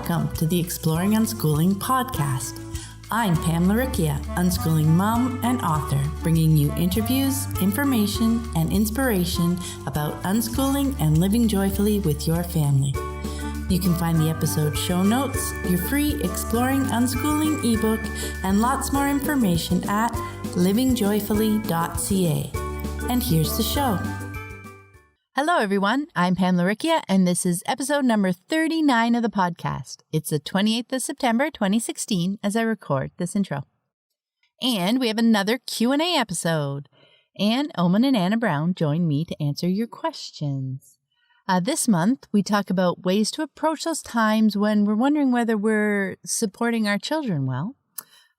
Welcome to the Exploring Unschooling podcast. I'm Pam Laricchia, unschooling mom and author, bringing you interviews, information, and inspiration about unschooling and living joyfully with your family. You can find the episode show notes, your free Exploring Unschooling ebook, and lots more information at livingjoyfully.ca. And here's the show. Hello, everyone. I'm Pam Laricchia, and this is episode number 39 of the podcast. It's the 28th of September, 2016, as I record this intro. And we have another Q&A episode. And Ohman and Anna Brown join me to answer your questions. This month, we talk about ways to approach those times when we're wondering whether we're supporting our children well,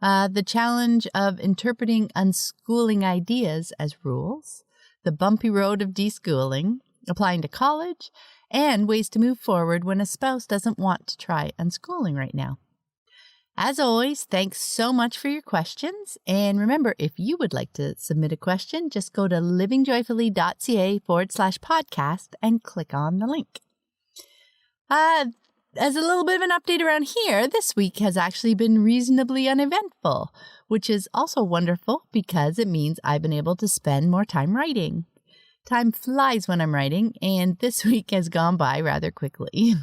the challenge of interpreting unschooling ideas as rules, the bumpy road of deschooling, applying to college, and ways to move forward when a spouse doesn't want to try unschooling right now. As always, thanks so much for your questions. And remember, if you would like to submit a question, just go to livingjoyfully.ca/podcast and click on the link. As a little bit of an update around here, this week has actually been reasonably uneventful, which is also wonderful because it means I've been able to spend more time writing. Time flies when I'm writing, and this week has gone by rather quickly.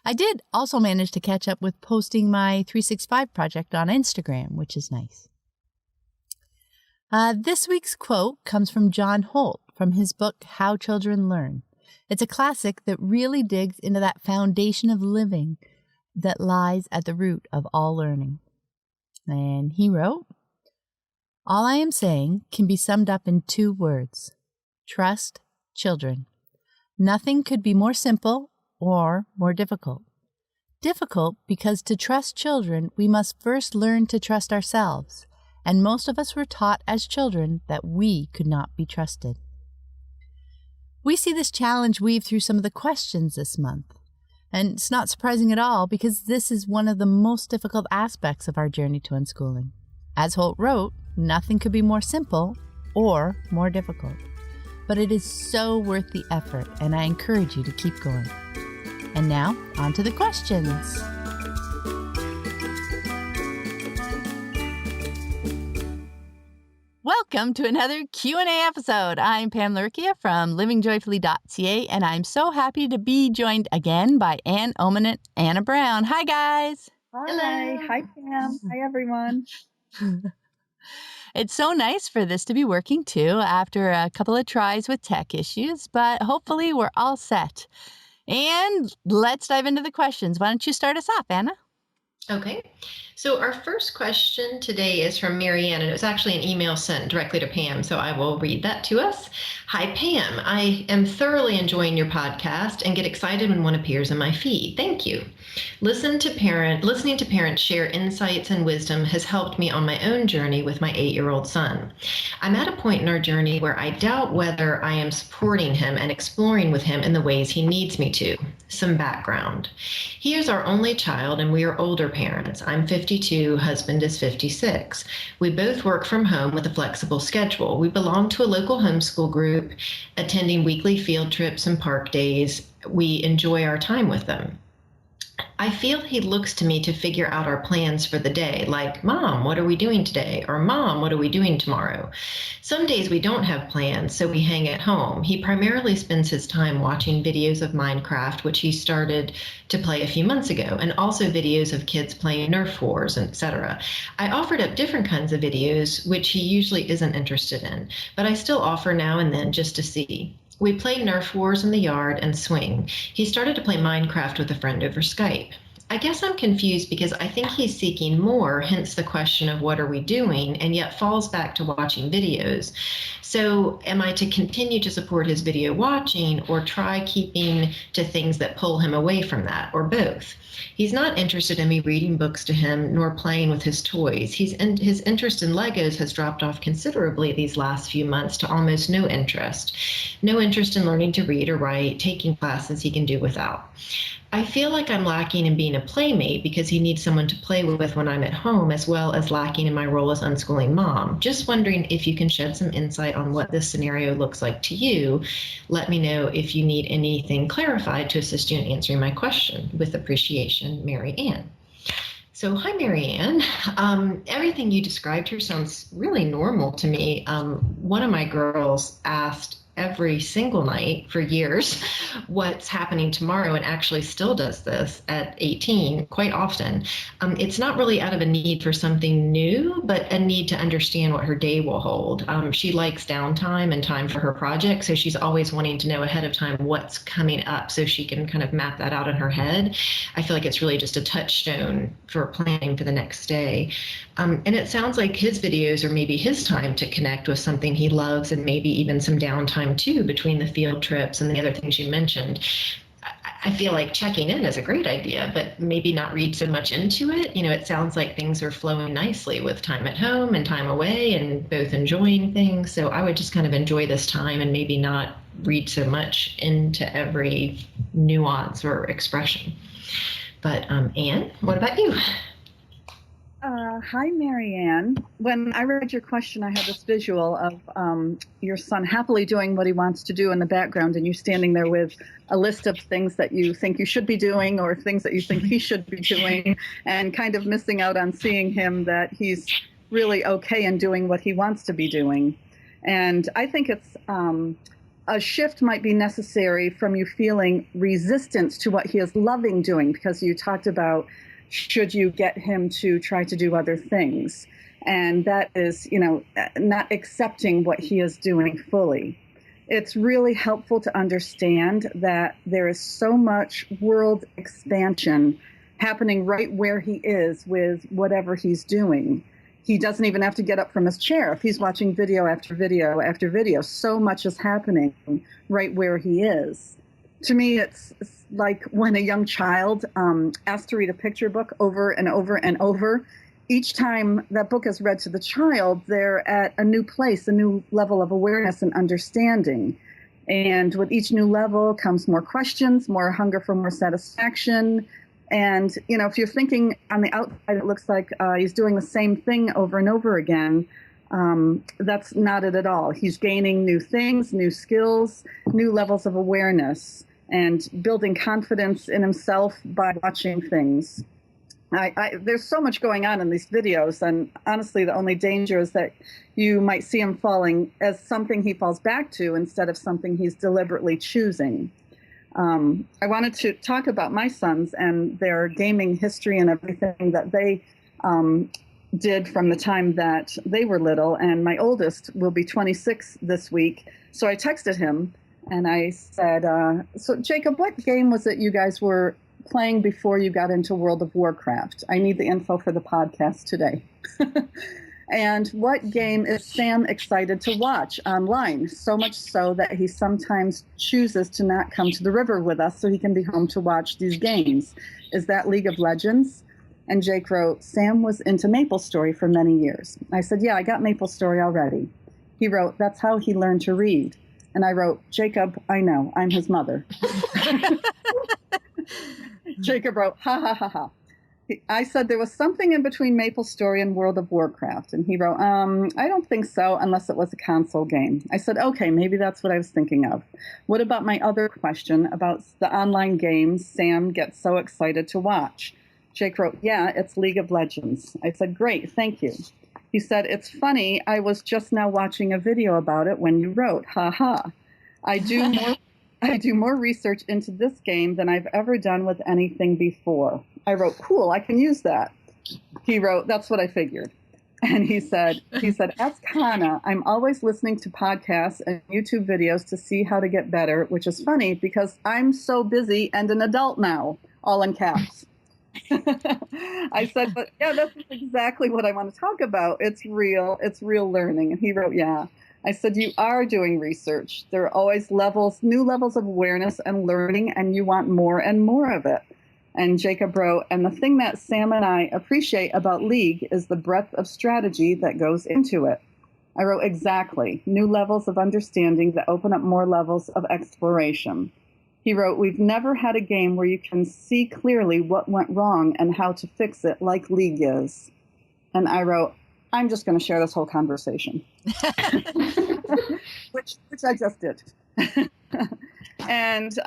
I did also manage to catch up with posting my 365 project on Instagram, which is nice. This week's quote comes from John Holt from his book, How Children Learn. It's a classic that really digs into that foundation of living that lies at the root of all learning. And he wrote, "All I am saying can be summed up in two words. Trust children. Nothing could be more simple or more difficult. Difficult because to trust children, we must first learn to trust ourselves, and most of us were taught as children that we could not be trusted." We see this challenge weave through some of the questions this month, and it's not surprising at all because this is one of the most difficult aspects of our journey to unschooling. As Holt wrote, nothing could be more simple or more difficult. But it is so worth the effort, and I encourage you to keep going. And now, on to the questions. Welcome to another Q&A episode. I'm Pam Laricchia from livingjoyfully.ca, and I'm so happy to be joined again by Ohman and Anna Brown. Hi, guys. Hi. Hi, Pam. Hi, everyone. It's so nice for this to be working too after a couple of tries with tech issues, but hopefully we're all set. And let's dive into the questions. Why don't you start us off, Anna? Okay. So our first question today is from Marianne, and it was actually an email sent directly to Pam, so I will read that to us. Hi, Pam. I am thoroughly enjoying your podcast and get excited when one appears in my feed. Thank you. Listening to parents share insights and wisdom has helped me on my own journey with my 8-year-old son. I'm at a point in our journey where I doubt whether I am supporting him and exploring with him in the ways he needs me to. Some background. He is our only child, and we are older parents. I'm 52, husband is 56. We both work from home with a flexible schedule. We belong to a local homeschool group, attending weekly field trips and park days. We enjoy our time with them. I feel he looks to me to figure out our plans for the day, like, "Mom, what are we doing today?" or "Mom, what are we doing tomorrow?" Some days we don't have plans, so we hang at home. He primarily spends his time watching videos of Minecraft, which he started to play a few months ago, and also videos of kids playing Nerf wars, etc. I offered up different kinds of videos, which he usually isn't interested in, but I still offer now and then just to see. We play Nerf wars in the yard and swing. He started to play Minecraft with a friend over Skype. I guess I'm confused because I think he's seeking more, hence the question of what are we doing, and yet falls back to watching videos. So am I to continue to support his video watching or try keeping to things that pull him away from that, or both? He's not interested in me reading books to him nor playing with his toys. His interest in Legos has dropped off considerably these last few months to almost no interest. No interest in learning to read or write, taking classes he can do without. I feel like I'm lacking in being a playmate because he needs someone to play with when I'm at home, as well as lacking in my role as unschooling mom. Just wondering if you can shed some insight on what this scenario looks like to you. Let me know if you need anything clarified to assist you in answering my question. With appreciation, Mary Ann. So, hi, Mary Ann. Everything you described here sounds really normal to me. One of my girls asked every single night for years what's happening tomorrow, and actually still does this at 18 quite often. It's not really out of a need for something new, but a need to understand what her day will hold. She likes downtime and time for her project, so she's always wanting to know ahead of time what's coming up so she can kind of map that out in her head. I feel like it's really just a touchstone for planning for the next day. And it sounds like his videos are maybe his time to connect with something he loves, and maybe even some downtime too between the field trips and the other things you mentioned. I feel like checking in is a great idea, but maybe not read so much into it. It sounds like things are flowing nicely with time at home and time away and both enjoying things. So I would just kind of enjoy this time and maybe not read so much into every nuance or expression. But Anne, what about you? Hi, Marianne. When I read your question, I had this visual of your son happily doing what he wants to do in the background, and you standing there with a list of things that you think you should be doing or things that you think he should be doing, and kind of missing out on seeing him that he's really okay in doing what he wants to be doing. And I think it's a shift might be necessary from you feeling resistance to what he is loving doing, because you talked about should you get him to try to do other things? And that is, not accepting what he is doing fully. It's really helpful to understand that there is so much world expansion happening right where he is with whatever he's doing. He doesn't even have to get up from his chair. If he's watching video after video after video, so much is happening right where he is. To me, it's like when a young child asks to read a picture book over and over and over. Each time that book is read to the child, they're at a new place, a new level of awareness and understanding. And with each new level comes more questions, more hunger for more satisfaction. And, if you're thinking on the outside, it looks like he's doing the same thing over and over again. That's not it at all. He's gaining new things, new skills, new levels of awareness, and building confidence in himself by watching things. There's so much going on in these videos, and honestly, the only danger is that you might see him falling as something he falls back to instead of something he's deliberately choosing. I wanted to talk about my sons and their gaming history and everything that they did from the time that they were little, and my oldest will be 26 this week. So I texted him and I said, so Jacob, what game was it you guys were playing before you got into World of Warcraft? I need the info for the podcast today. And what game is Sam excited to watch online? So much so that he sometimes chooses to not come to the river with us so he can be home to watch these games. Is that League of Legends? And Jake wrote, Sam was into MapleStory for many years. I said, yeah, I got MapleStory already. He wrote, that's how he learned to read. And I wrote, Jacob, I know, I'm his mother. Jacob wrote, ha, ha, ha, ha. I said there was something in between MapleStory and World of Warcraft. And he wrote, I don't think so, unless it was a console game. I said, okay, maybe that's what I was thinking of. What about my other question about the online games Sam gets so excited to watch? Jake wrote, yeah, it's League of Legends. I said, great, thank you. He said, it's funny, I was just now watching a video about it when you wrote, ha ha. I do more research into this game than I've ever done with anything before. I wrote, cool, I can use that. He wrote, that's what I figured. And he said, ask Hannah, I'm always listening to podcasts and YouTube videos to see how to get better, which is funny because I'm so busy and an adult now, all in caps. I said, but yeah, that's exactly what I want to talk about. It's real learning. And he wrote, yeah. I said, you are doing research. There are always new levels of awareness and learning, and you want more and more of it. And Jacob wrote, and the thing that Sam and I appreciate about League is the breadth of strategy that goes into it. I wrote, exactly. New levels of understanding that open up more levels of exploration. He wrote, "We've never had a game where you can see clearly what went wrong and how to fix it like League is." And I wrote, "I'm just going to share this whole conversation," which I just did. And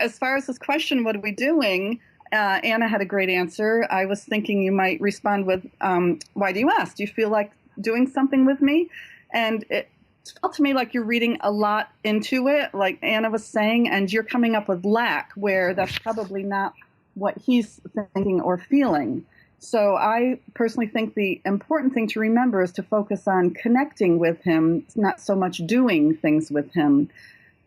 as far as this question, what are we doing? Anna had a great answer. I was thinking you might respond with, why do you ask? Do you feel like doing something with me? And it felt to me like you're reading a lot into it, like Anna was saying, and you're coming up with lack, where that's probably not what he's thinking or feeling. So I personally think the important thing to remember is to focus on connecting with him, not so much doing things with him.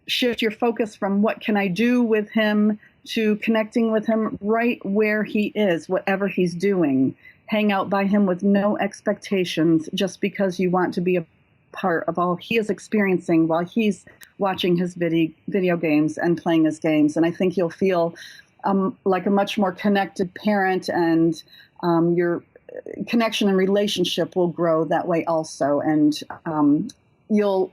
Shift your focus from what can I do with him to connecting with him right where he is, whatever he's doing. Hang out by him with no expectations, just because you want to be a part of all he is experiencing while he's watching his video games and playing his games. And I think you'll feel like a much more connected parent, and your connection and relationship will grow that way also. And you'll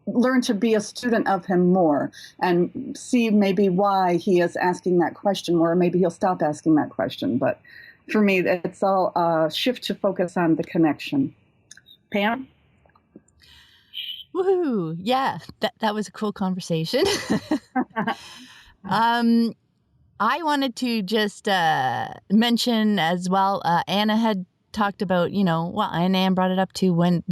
learn to be a student of him more and see maybe why he is asking that question, or maybe he'll stop asking that question. But for me, it's all shift to focus on the connection. Pam? Woohoo! Yeah, that was a cool conversation. I wanted to just mention as well, Anna had talked about, and Anne brought it up too, when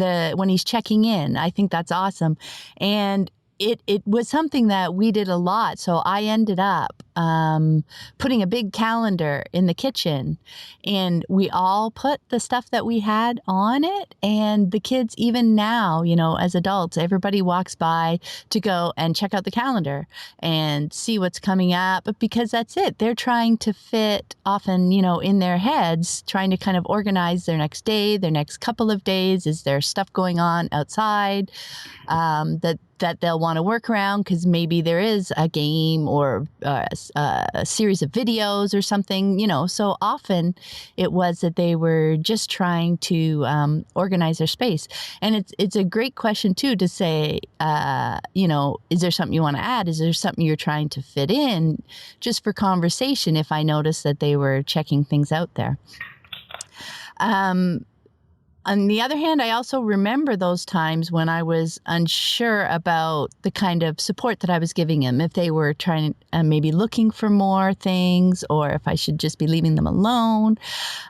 he's checking in. I think that's awesome. And it was something that we did a lot. So I ended up putting a big calendar in the kitchen, and we all put the stuff that we had on it. And the kids, even now, as adults, everybody walks by to go and check out the calendar and see what's coming up, because that's it. They're trying to fit often, in their heads, trying to kind of organize their next day, their next couple of days. Is there stuff going on outside that they'll want to work around, because maybe there is a game or a series of videos or something, So often it was that they were just trying to organize their space. And it's a great question too, to say, is there something you want to add? Is there something you're trying to fit in, just for conversation, if I noticed that they were checking things out there. On the other hand, I also remember those times when I was unsure about the kind of support that I was giving them, if they were trying, maybe looking for more things, or if I should just be leaving them alone.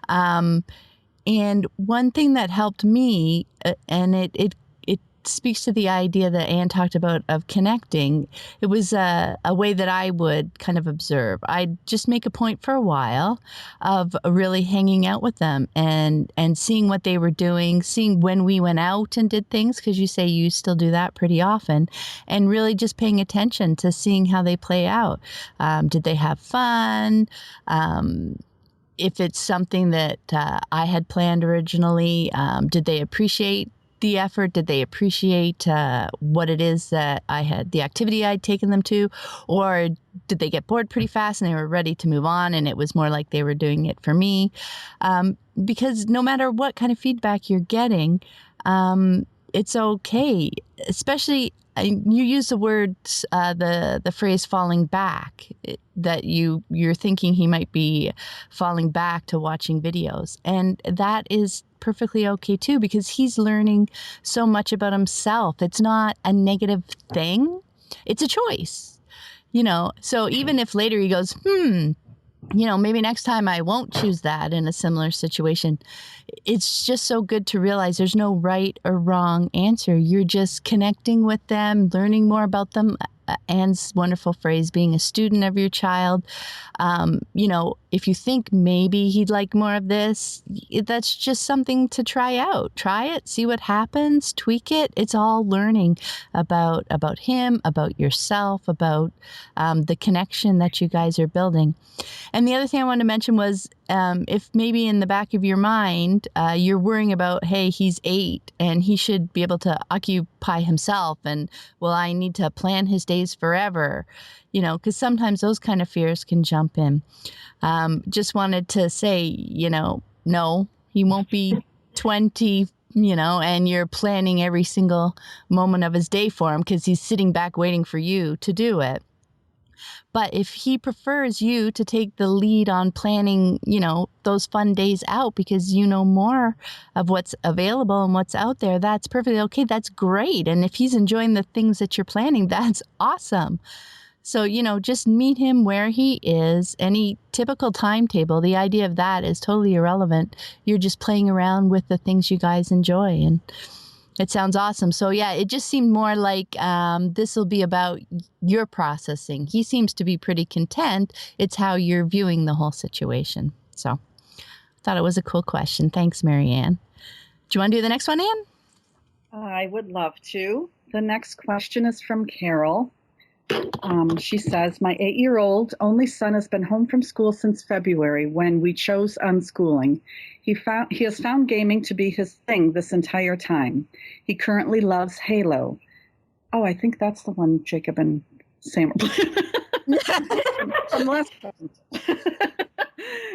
And one thing that helped me, and it speaks to the idea that Anne talked about of connecting. It was a way that I would kind of observe. I'd just make a point for a while of really hanging out with them and seeing what they were doing, seeing when we went out and did things, because you say you still do that pretty often, and really just paying attention to seeing how they play out. Did they have fun? If it's something that I had planned originally, did they appreciate the effort? Did they appreciate what it is that the activity I'd taken them to? Or did they get bored pretty fast and they were ready to move on, and it was more like they were doing it for me? Because no matter what kind of feedback you're getting, it's okay. Especially, you use the words, the phrase falling back, that you're thinking he might be falling back to watching videos. And that is perfectly okay too, because he's learning so much about himself. It's not a negative thing. It's a choice, So even if later he goes, maybe next time I won't choose that in a similar situation, it's just so good to realize there's no right or wrong answer. You're just connecting with them, learning more about them. Anne's wonderful phrase, being a student of your child. If you think maybe he'd like more of this, that's just something to try out. Try it, see what happens, tweak it. It's all learning about him, about yourself, about the connection that you guys are building. And the other thing I wanted to mention was, if maybe in the back of your mind, you're worrying about, hey, he's 8 and he should be able to occupy himself, and, well, I need to plan his days forever, because sometimes those kind of fears can jump in. Just wanted to say, no, he won't be 20, and you're planning every single moment of his day for him because he's sitting back waiting for you to do it. But if he prefers you to take the lead on planning, those fun days out because you know more of what's available and what's out there, that's perfectly okay. That's great. And if he's enjoying the things that you're planning, that's awesome. So, just meet him where he is. Any typical timetable, the idea of that is totally irrelevant. You're just playing around with the things you guys enjoy. And it sounds awesome. So, yeah, it just seemed more like this will be about your processing. He seems to be pretty content. It's how you're viewing the whole situation. So I thought it was a cool question. Thanks, Marianne. Do you want to do the next one, Ann? I would love to. The next question is from Carol. She says, my 8-year-old only son has been home from school since February when we chose unschooling. He has found gaming to be his thing this entire time. He currently loves Halo. Oh, I think that's the one Jacob and Sam from last present.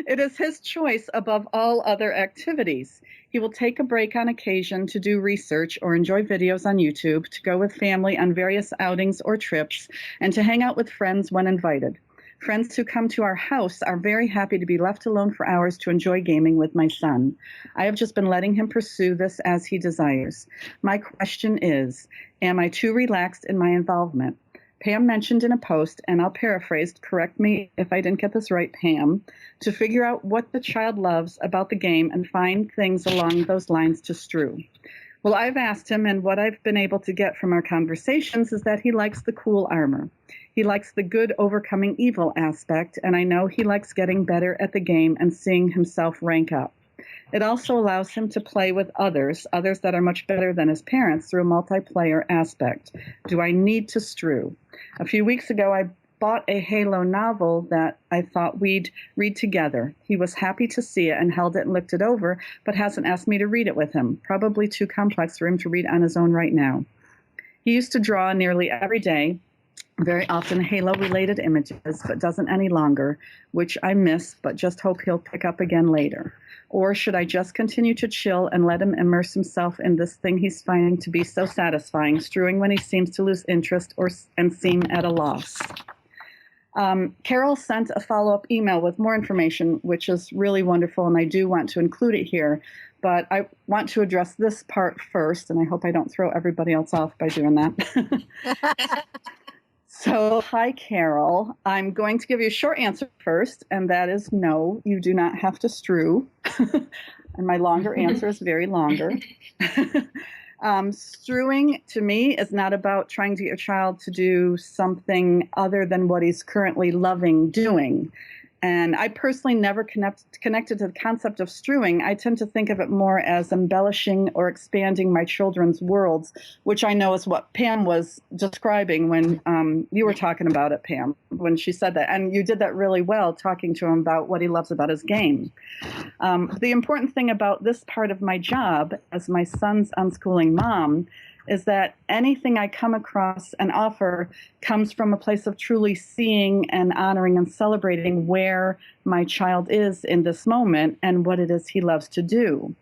It is his choice above all other activities. He will take a break on occasion to do research or enjoy videos on YouTube, to go with family on various outings or trips, and to hang out with friends when invited. Friends who come to our house are very happy to be left alone for hours to enjoy gaming with my son. I have just been letting him pursue this as he desires. My question is, am I too relaxed in my involvement? Pam mentioned in a post, and I'll paraphrase, correct me if I didn't get this right, Pam, to figure out what the child loves about the game and find things along those lines to strew. Well, I've asked him, and what I've been able to get from our conversations is that he likes the cool armor. He likes the good overcoming evil aspect, and I know he likes getting better at the game and seeing himself rank up. It also allows him to play with others that are much better than his parents through a multiplayer aspect. Do I need to strew? A few weeks ago, I bought a Halo novel that I thought we'd read together. He was happy to see it and held it and looked it over, but hasn't asked me to read it with him. Probably too complex for him to read on his own right now. He used to draw nearly every day, very often Halo-related images, but doesn't any longer, which I miss, but just hope he'll pick up again later. Or should I just continue to chill and let him immerse himself in this thing he's finding to be so satisfying, strewing when he seems to lose interest and seem at a loss? Carol sent a follow-up email with more information, which is really wonderful, and I do want to include it here. But I want to address this part first, and I hope I don't throw everybody else off by doing that. So, hi, Carol. I'm going to give you a short answer first, and that is no, you do not have to strew. And my longer answer is very longer. Strewing, to me, is not about trying to get your child to do something other than what he's currently loving doing. And I personally never connected to the concept of strewing. I tend to think of it more as embellishing or expanding my children's worlds, which I know is what Pam was describing when you were talking about it, Pam, when she said that. And you did that really well, talking to him about what he loves about his game. The important thing about this part of my job as my son's unschooling mom is that anything I come across and offer comes from a place of truly seeing and honoring and celebrating where my child is in this moment and what it is he loves to do.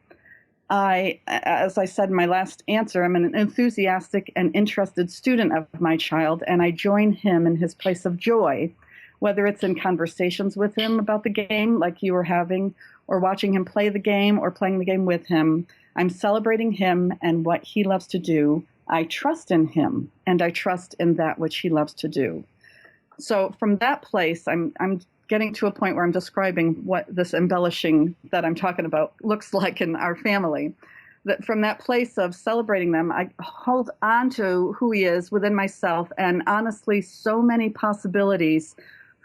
As I said in my last answer, I'm an enthusiastic and interested student of my child, and I join him in his place of joy, whether it's in conversations with him about the game like you were having, or watching him play the game or playing the game with him. I'm celebrating him and what he loves to do. I trust in him, and I trust in that which he loves to do. So from that place, I'm getting to a point where I'm describing what this embellishing that I'm talking about looks like in our family. That from that place of celebrating them, I hold on to who he is within myself, and honestly, so many possibilities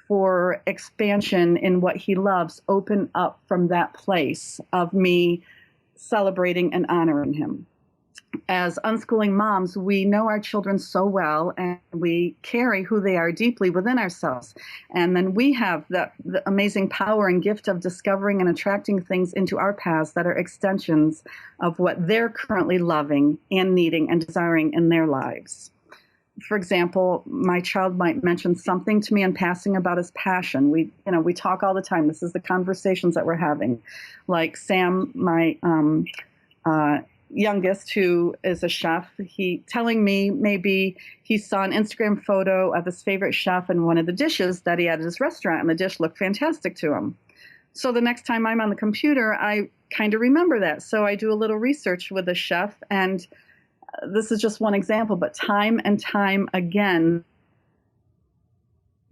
for expansion in what he loves open up from that place of me celebrating and honoring him. As unschooling moms, we know our children so well, and we carry who they are deeply within ourselves. And then we have the amazing power and gift of discovering and attracting things into our paths that are extensions of what they're currently loving and needing and desiring in their lives. For example, my child might mention something to me in passing about his passion. We talk all the time. This is the conversations that we're having. Like Sam, my youngest, who is a chef, he telling me maybe he saw an Instagram photo of his favorite chef and one of the dishes that he had at his restaurant, and the dish looked fantastic to him. So the next time I'm on the computer, I kind of remember that. So I do a little research with the chef, and this is just one example, but time and time again,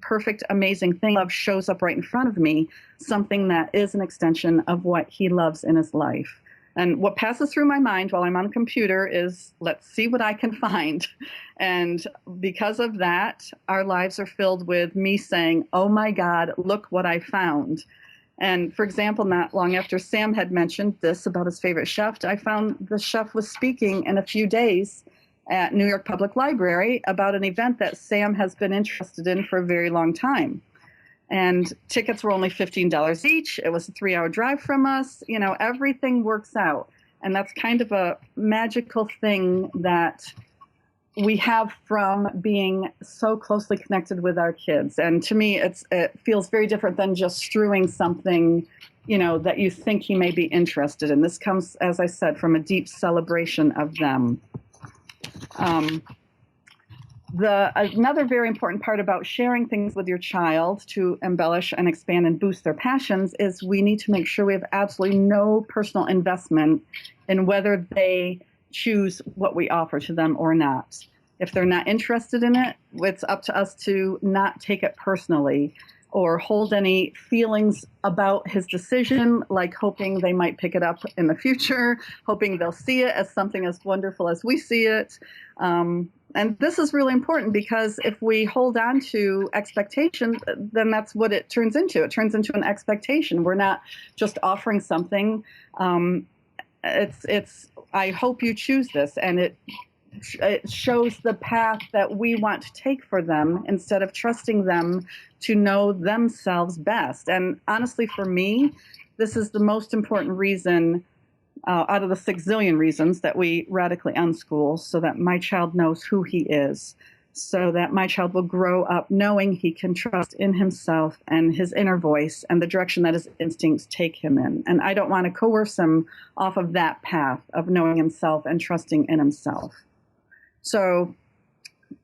perfect, amazing thing love shows up right in front of me, something that is an extension of what he loves in his life. And what passes through my mind while I'm on the computer is, let's see what I can find. And because of that, our lives are filled with me saying, oh my God, look what I found. And for example, not long after Sam had mentioned this about his favorite chef, I found the chef was speaking in a few days at New York Public Library about an event that Sam has been interested in for a very long time. And tickets were only $15 each. It was a 3-hour drive from us. You know, everything works out. And that's kind of a magical thing that we have from being so closely connected with our kids. And to me, it feels very different than just strewing something, you know, that you think he may be interested in. This comes, as I said, from a deep celebration of them. Another very important part about sharing things with your child to embellish and expand and boost their passions is we need to make sure we have absolutely no personal investment in whether they choose what we offer to them or not. If they're not interested in it, it's up to us to not take it personally or hold any feelings about his decision, like hoping they might pick it up in the future, hoping they'll see it as something as wonderful as we see it. And this is really important because if we hold on to expectation, then that's what it turns into. It turns into an expectation. We're not just offering something. It's I hope you choose this, and it shows the path that we want to take for them instead of trusting them to know themselves best. And honestly, for me, this is the most important reason out of the 6 zillion reasons that we radically unschool, so that my child knows who he is, so that my child will grow up knowing he can trust in himself and his inner voice and the direction that his instincts take him in. And I don't want to coerce him off of that path of knowing himself and trusting in himself. So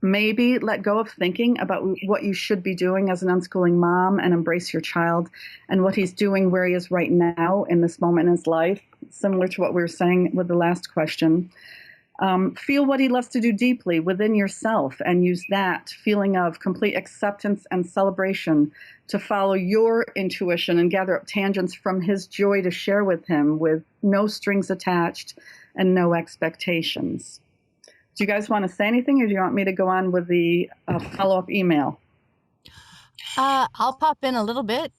maybe let go of thinking about what you should be doing as an unschooling mom and embrace your child and what he's doing where he is right now in this moment in his life, similar to what we were saying with the last question. Feel what he loves to do deeply within yourself and use that feeling of complete acceptance and celebration to follow your intuition and gather up tangents from his joy to share with him with no strings attached and no expectations. Do you guys want to say anything, or do you want me to go on with the follow-up email? I'll pop in a little bit,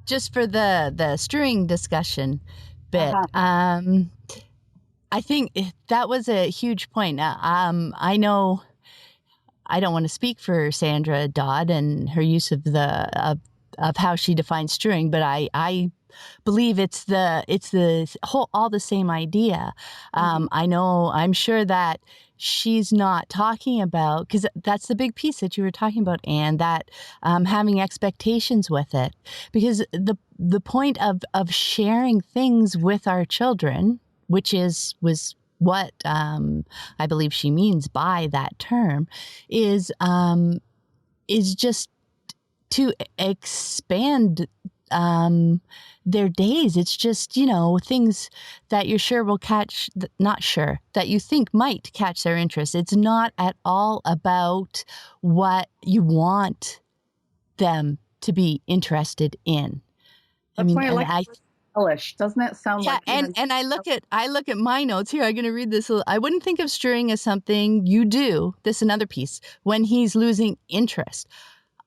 just for the strewing discussion bit. I think that was a huge point. I know I don't want to speak for Sandra Dodd and her use of of how she defines strewing, but I believe it's the whole, all the same idea. I'm sure that she's not talking about, because that's the big piece that you were talking about, Anne, that having expectations with it, because the point of sharing things with our children, which was what I believe she means by that term, is just to expand their days. It's just, things that you're sure will catch, not sure, that you think might catch their interest. It's not at all about what you want them to be interested in. That's why I like embellish. Doesn't it sound like? Yeah, and I look at my notes here. I'm going to read this. I wouldn't think of strewing as something you do. This is another piece. When he's losing interest,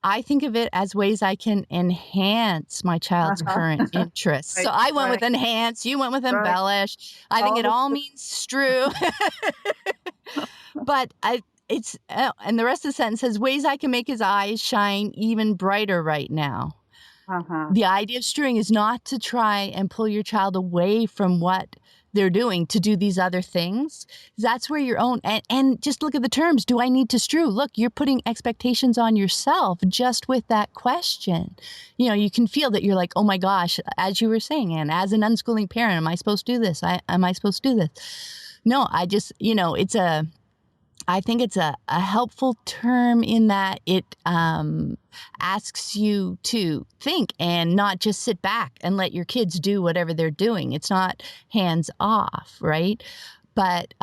I think of it as ways I can enhance my child's current interests. So I went with enhance. You went with embellish. I think it all means strew. But it's and the rest of the sentence says ways I can make his eyes shine even brighter right now. The idea of strewing is not to try and pull your child away from what they're doing to do these other things. That's where your own, and just look at the terms. Do I need to strew? Look, you're putting expectations on yourself just with that question. You can feel that you're like, oh my gosh, as you were saying, Anne, as an unschooling parent, am I supposed to do this? Am I supposed to do this? No, I just, I think it's a helpful term in that it asks you to think and not just sit back and let your kids do whatever they're doing. It's not hands off, right? But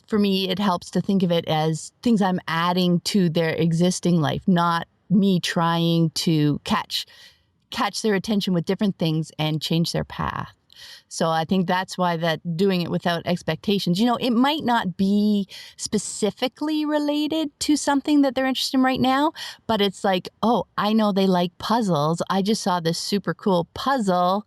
for me, it helps to think of it as things I'm adding to their existing life, not me trying to catch their attention with different things and change their path. So I think that's why that doing it without expectations, it might not be specifically related to something that they're interested in right now, but it's like, oh, I know they like puzzles. I just saw this super cool puzzle.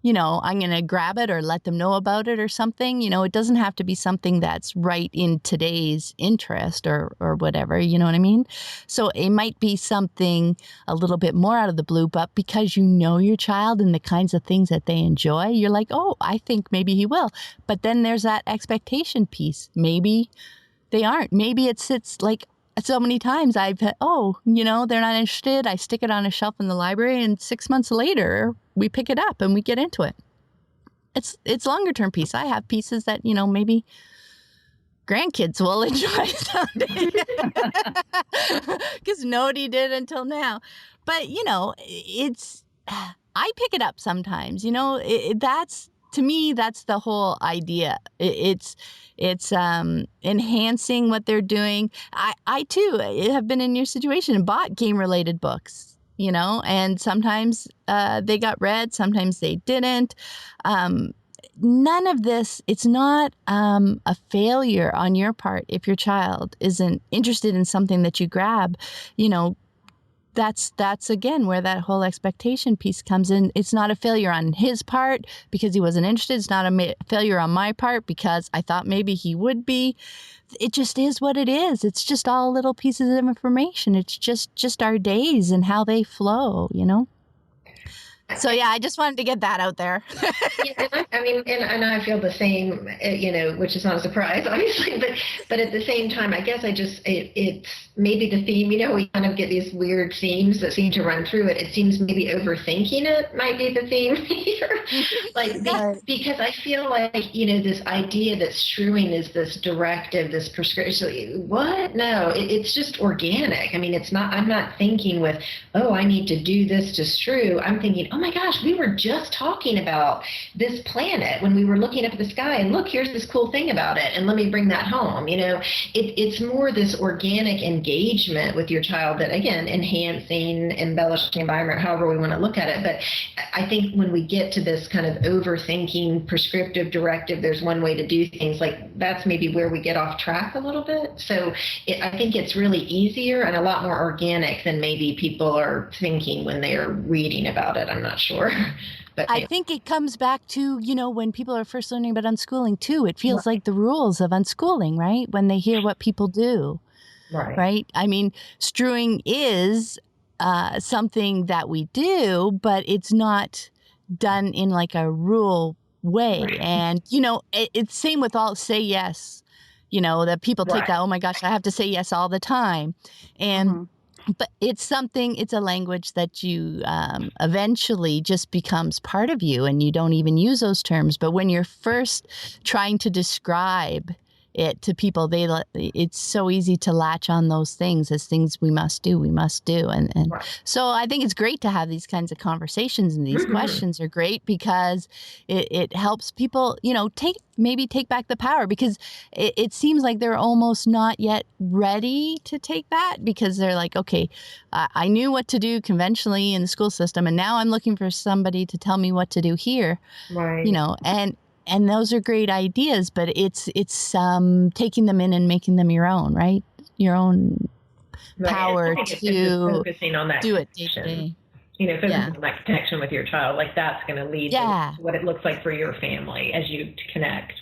I'm going to grab it or let them know about it or something. It doesn't have to be something that's right in today's interest or whatever, you know what I mean? So it might be something a little bit more out of the blue, but because you know your child and the kinds of things that they enjoy, you're like, oh, I think maybe he will. But then there's that expectation piece. Maybe they aren't. Maybe it sits like, so many times I've had, they're not interested. I stick it on a shelf in the library and 6 months later we pick it up and we get into it. It's longer term piece. I have pieces that, maybe grandkids will enjoy someday because nobody did until now. But, I pick it up sometimes, to me, that's the whole idea. It's enhancing what they're doing. I too have been in your situation and bought game-related books, and sometimes they got read, sometimes they didn't. None of this, it's not a failure on your part if your child isn't interested in something that you grab, That's again where that whole expectation piece comes in. It's not a failure on his part because he wasn't interested. It's not a failure on my part because I thought maybe he would be. It just is what it is. It's just all little pieces of information. It's just our days and how they flow, So yeah, I just wanted to get that out there. Yeah, and I feel the same, which is not a surprise, obviously, but at the same time, I guess it's maybe the theme, we kind of get these weird themes that seem to run through it. It seems maybe overthinking it might be the theme here. Because I feel like, this idea that strewing is this directive, this prescription, what? No, it's just organic. I'm not thinking with, oh, I need to do this to strew. I'm thinking, oh my gosh, we were just talking about this planet when we were looking up at the sky, and look, here's this cool thing about it, and let me bring that home. It's more this organic engagement with your child that, again, enhancing, embellishing the environment, however we want to look at it. But I think when we get to this kind of overthinking, prescriptive, directive, there's one way to do things, like that's maybe where we get off track a little bit. So I think it's really easier and a lot more organic than maybe people are thinking when they are reading about it. I'm not sure. But I think it comes back to, when people are first learning about unschooling too, it feels like the rules of unschooling, right? When they hear what people do, right? Strewing is something that we do, but it's not done in like a rule way. Right. And, it's same with all say yes, that people take that, oh my gosh, I have to say yes all the time. And but it's a language that you eventually just becomes part of you and you don't even use those terms. But when you're first trying to describe it to people, it's so easy to latch on those things as things we must do. And so I think it's great to have these kinds of conversations, and these questions are great because it helps people, take back the power, because it seems like they're almost not yet ready to take that, because they're like, okay, I knew what to do conventionally in the school system, and now I'm looking for somebody to tell me what to do here, right? And those are great ideas, but it's taking them in and making them your own, right? Your own power to focusing on that do it day to day. Focusing on that connection with your child, like that's going to lead to what it looks like for your family as you connect.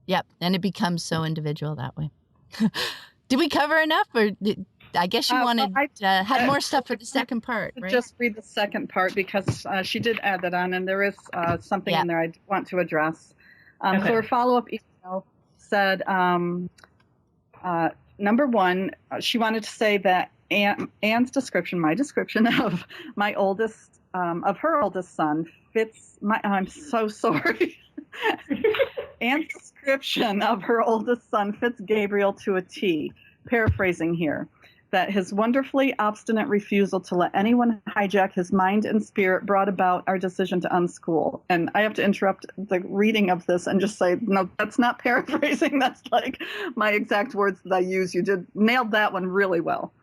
Yep, and it becomes so individual that way. Did we cover enough, or I guess you wanted had more stuff for the second part, right? Just read the second part because she did add that on, and there is something in there I want to address. Okay. So her follow-up email said, number one, she wanted to say that Anne's description, my description of my oldest, of her oldest son fits my, I'm so sorry. Anne's description of her oldest son fits Gabriel to a T. Paraphrasing here, that his wonderfully obstinate refusal to let anyone hijack his mind and spirit brought about our decision to unschool. And I have to interrupt the reading of this and just say, no, that's not paraphrasing. That's like my exact words that I use. You nailed that one really well.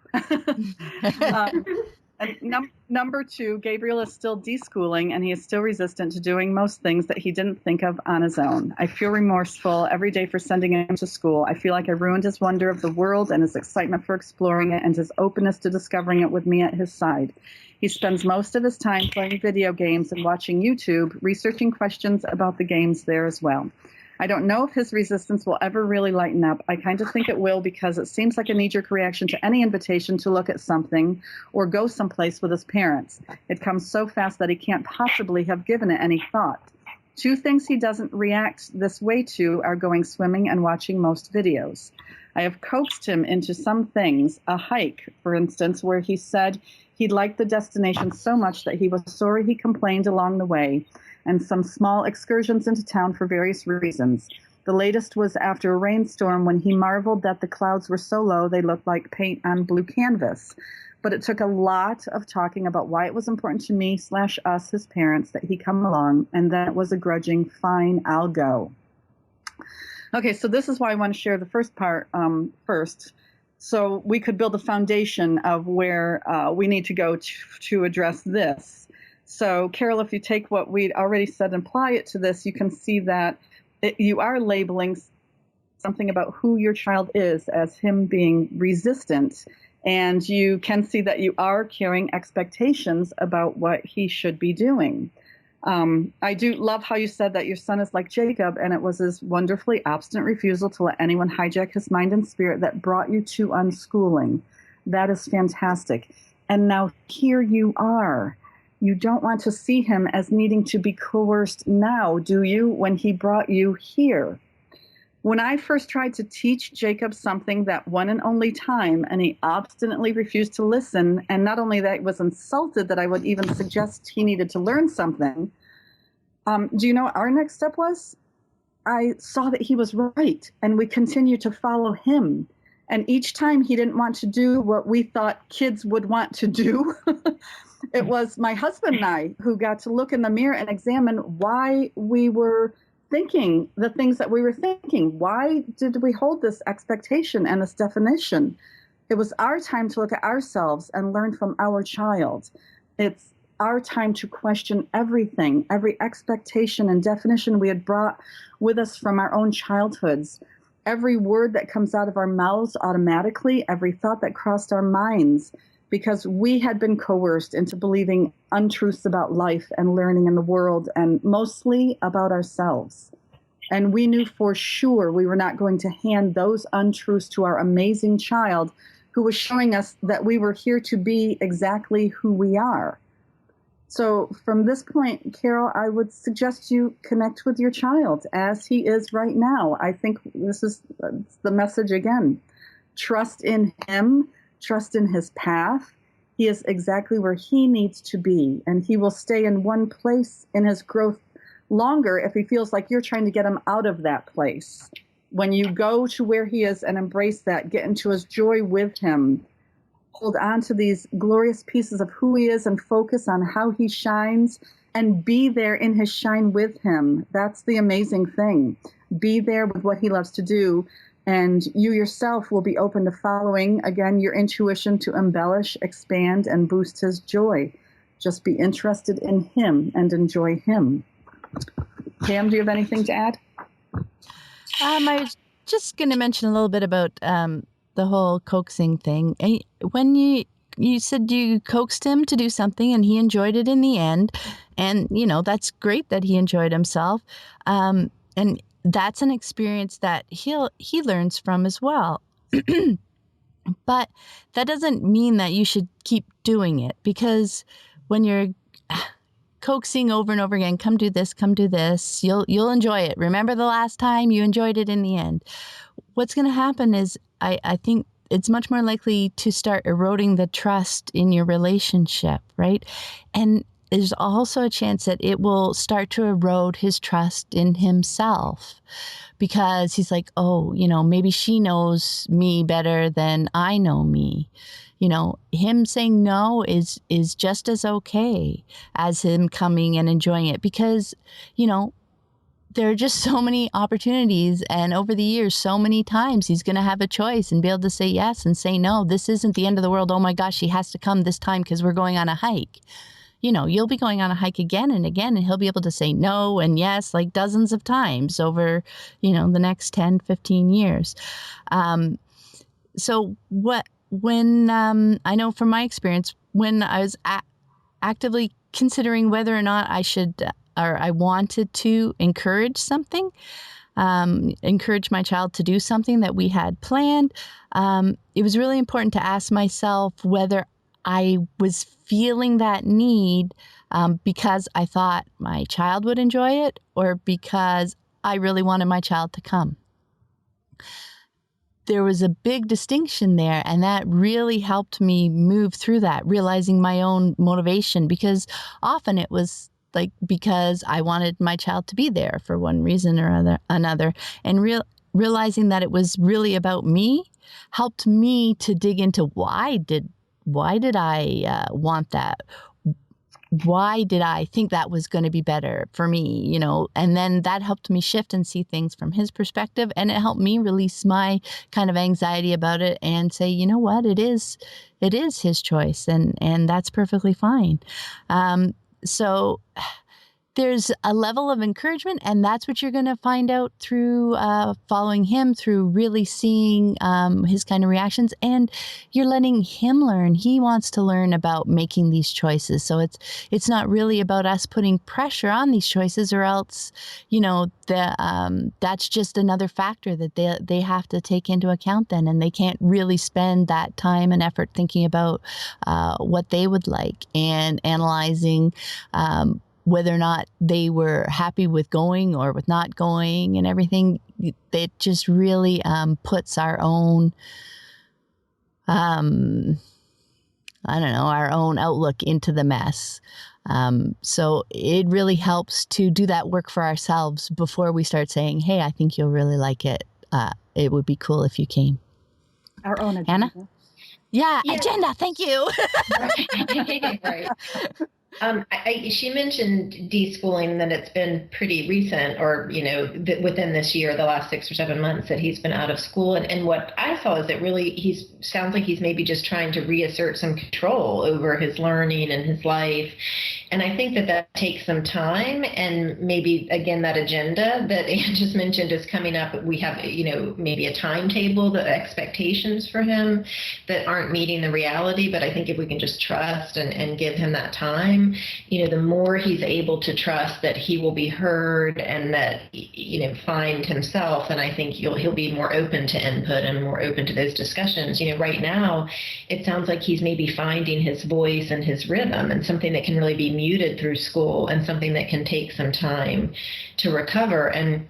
And number two, Gabriel is still deschooling, and he is still resistant to doing most things that he didn't think of on his own. I feel remorseful every day for sending him to school. I feel like I ruined his wonder of the world and his excitement for exploring it and his openness to discovering it with me at his side. He spends most of his time playing video games and watching YouTube, researching questions about the games there as well. I don't know if his resistance will ever really lighten up. I kind of think it will, because it seems like a knee-jerk reaction to any invitation to look at something or go someplace with his parents. It comes so fast that he can't possibly have given it any thought. Two things he doesn't react this way to are going swimming and watching most videos. I have coaxed him into some things, a hike, for instance, where he said he liked the destination so much that he was sorry he complained along the way, and some small excursions into town for various reasons. The latest was after a rainstorm, when he marveled that the clouds were so low they looked like paint on blue canvas. But it took a lot of talking about why it was important to me/us, his parents, that he come along, and then it was a grudging, fine, I'll go. Okay, so this is why I want to share the first part first, so we could build a foundation of where we need to go to address this. So, Carol, if you take what we'd already said and apply it to this, you can see that you are labeling something about who your child is as him being resistant. And you can see that you are carrying expectations about what he should be doing. I do love how you said that your son is like Jacob, and it was his wonderfully obstinate refusal to let anyone hijack his mind and spirit that brought you to unschooling. That is fantastic. And now here you are. You don't want to see him as needing to be coerced now, do you, when he brought you here? When I first tried to teach Jacob something that one and only time, and he obstinately refused to listen, and not only that, he was insulted that I would even suggest he needed to learn something, do you know what our next step was? I saw that he was right, and we continued to follow him. And each time he didn't want to do what we thought kids would want to do, it was my husband and I who got to look in the mirror and examine why we were thinking the things that we were thinking. Why did we hold this expectation and this definition? It was our time to look at ourselves and learn from our child. It's our time to question everything, every expectation and definition we had brought with us from our own childhoods. Every word that comes out of our mouths automatically, every thought that crossed our minds, because we had been coerced into believing untruths about life and learning in the world, and mostly about ourselves. And we knew for sure we were not going to hand those untruths to our amazing child, who was showing us that we were here to be exactly who we are. So from this point, Carol, I would suggest you connect with your child as he is right now. I think this is the message again. Trust in him, trust in his path. He is exactly where he needs to be, and he will stay in one place in his growth longer if he feels like you're trying to get him out of that place. When you go to where he is and embrace that, get into his joy with him, hold on to these glorious pieces of who he is and focus on how he shines and be there in his shine with him. That's the amazing thing. Be there with what he loves to do, and you yourself will be open to following, again, your intuition to embellish, expand, and boost his joy. Just be interested in him and enjoy him. Pam, do you have anything to add? I was just going to mention a little bit about the whole coaxing thing. When you said you coaxed him to do something and he enjoyed it in the end, and that's great that he enjoyed himself, and that's an experience that he learns from as well. But that doesn't mean that you should keep doing it, because when you're coaxing over and over again, come do this, you'll enjoy it. Remember the last time you enjoyed it in the end. What's going to happen is I think it's much more likely to start eroding the trust in your relationship, right? And there's also a chance that it will start to erode his trust in himself, because he's like, oh, maybe she knows me better than I know me. Him saying no is just as okay as him coming and enjoying it, because, there are just so many opportunities, and over the years, so many times he's going to have a choice and be able to say yes and say no. This isn't the end of the world. Oh my gosh, he has to come this time because we're going on a hike. You'll be going on a hike again and again, and he'll be able to say no and yes, like dozens of times over, the next 10, 15 years. So when I know from my experience, when I was actively considering whether or not I should or I wanted to encourage something, encourage my child to do something that we had planned, it was really important to ask myself whether I was feeling that need because I thought my child would enjoy it, or because I really wanted my child to come. There was a big distinction there, and that really helped me move through that, realizing my own motivation, because often it was like because I wanted my child to be there for one reason or another, and realizing that it was really about me helped me to dig into why did I want that? Why did I think that was going to be better for me? And then that helped me shift and see things from his perspective, and it helped me release my kind of anxiety about it and say, you know what, it is his choice, and that's perfectly fine. So there's a level of encouragement, and that's what you're going to find out through following him, through really seeing his kind of reactions, and you're letting him learn. He wants to learn about making these choices. So it's not really about us putting pressure on these choices, or else, that's just another factor that they have to take into account then, and they can't really spend that time and effort thinking about what they would like and analyzing whether or not they were happy with going or with not going and everything. It just really puts our own, our own outlook into the mess. So it really helps to do that work for ourselves before we start saying, hey, I think you'll really like it. It would be cool if you came. Our own agenda. Anna? Yeah, agenda. Thank you. Right. She mentioned deschooling, that it's been pretty recent, or, within this year, the last 6 or 7 months that he's been out of school. And what I saw is that really sounds like he's maybe just trying to reassert some control over his learning and his life. And I think that takes some time, and maybe, again, that agenda that Anne just mentioned is coming up. We have, maybe a timetable, the expectations for him that aren't meeting the reality. But I think if we can just trust and give him that time, the more he's able to trust that he will be heard and that, find himself, and I think he'll be more open to input and more open to those discussions. Right now, it sounds like he's maybe finding his voice and his rhythm, and something that can really be muted through school, and something that can take some time to recover. And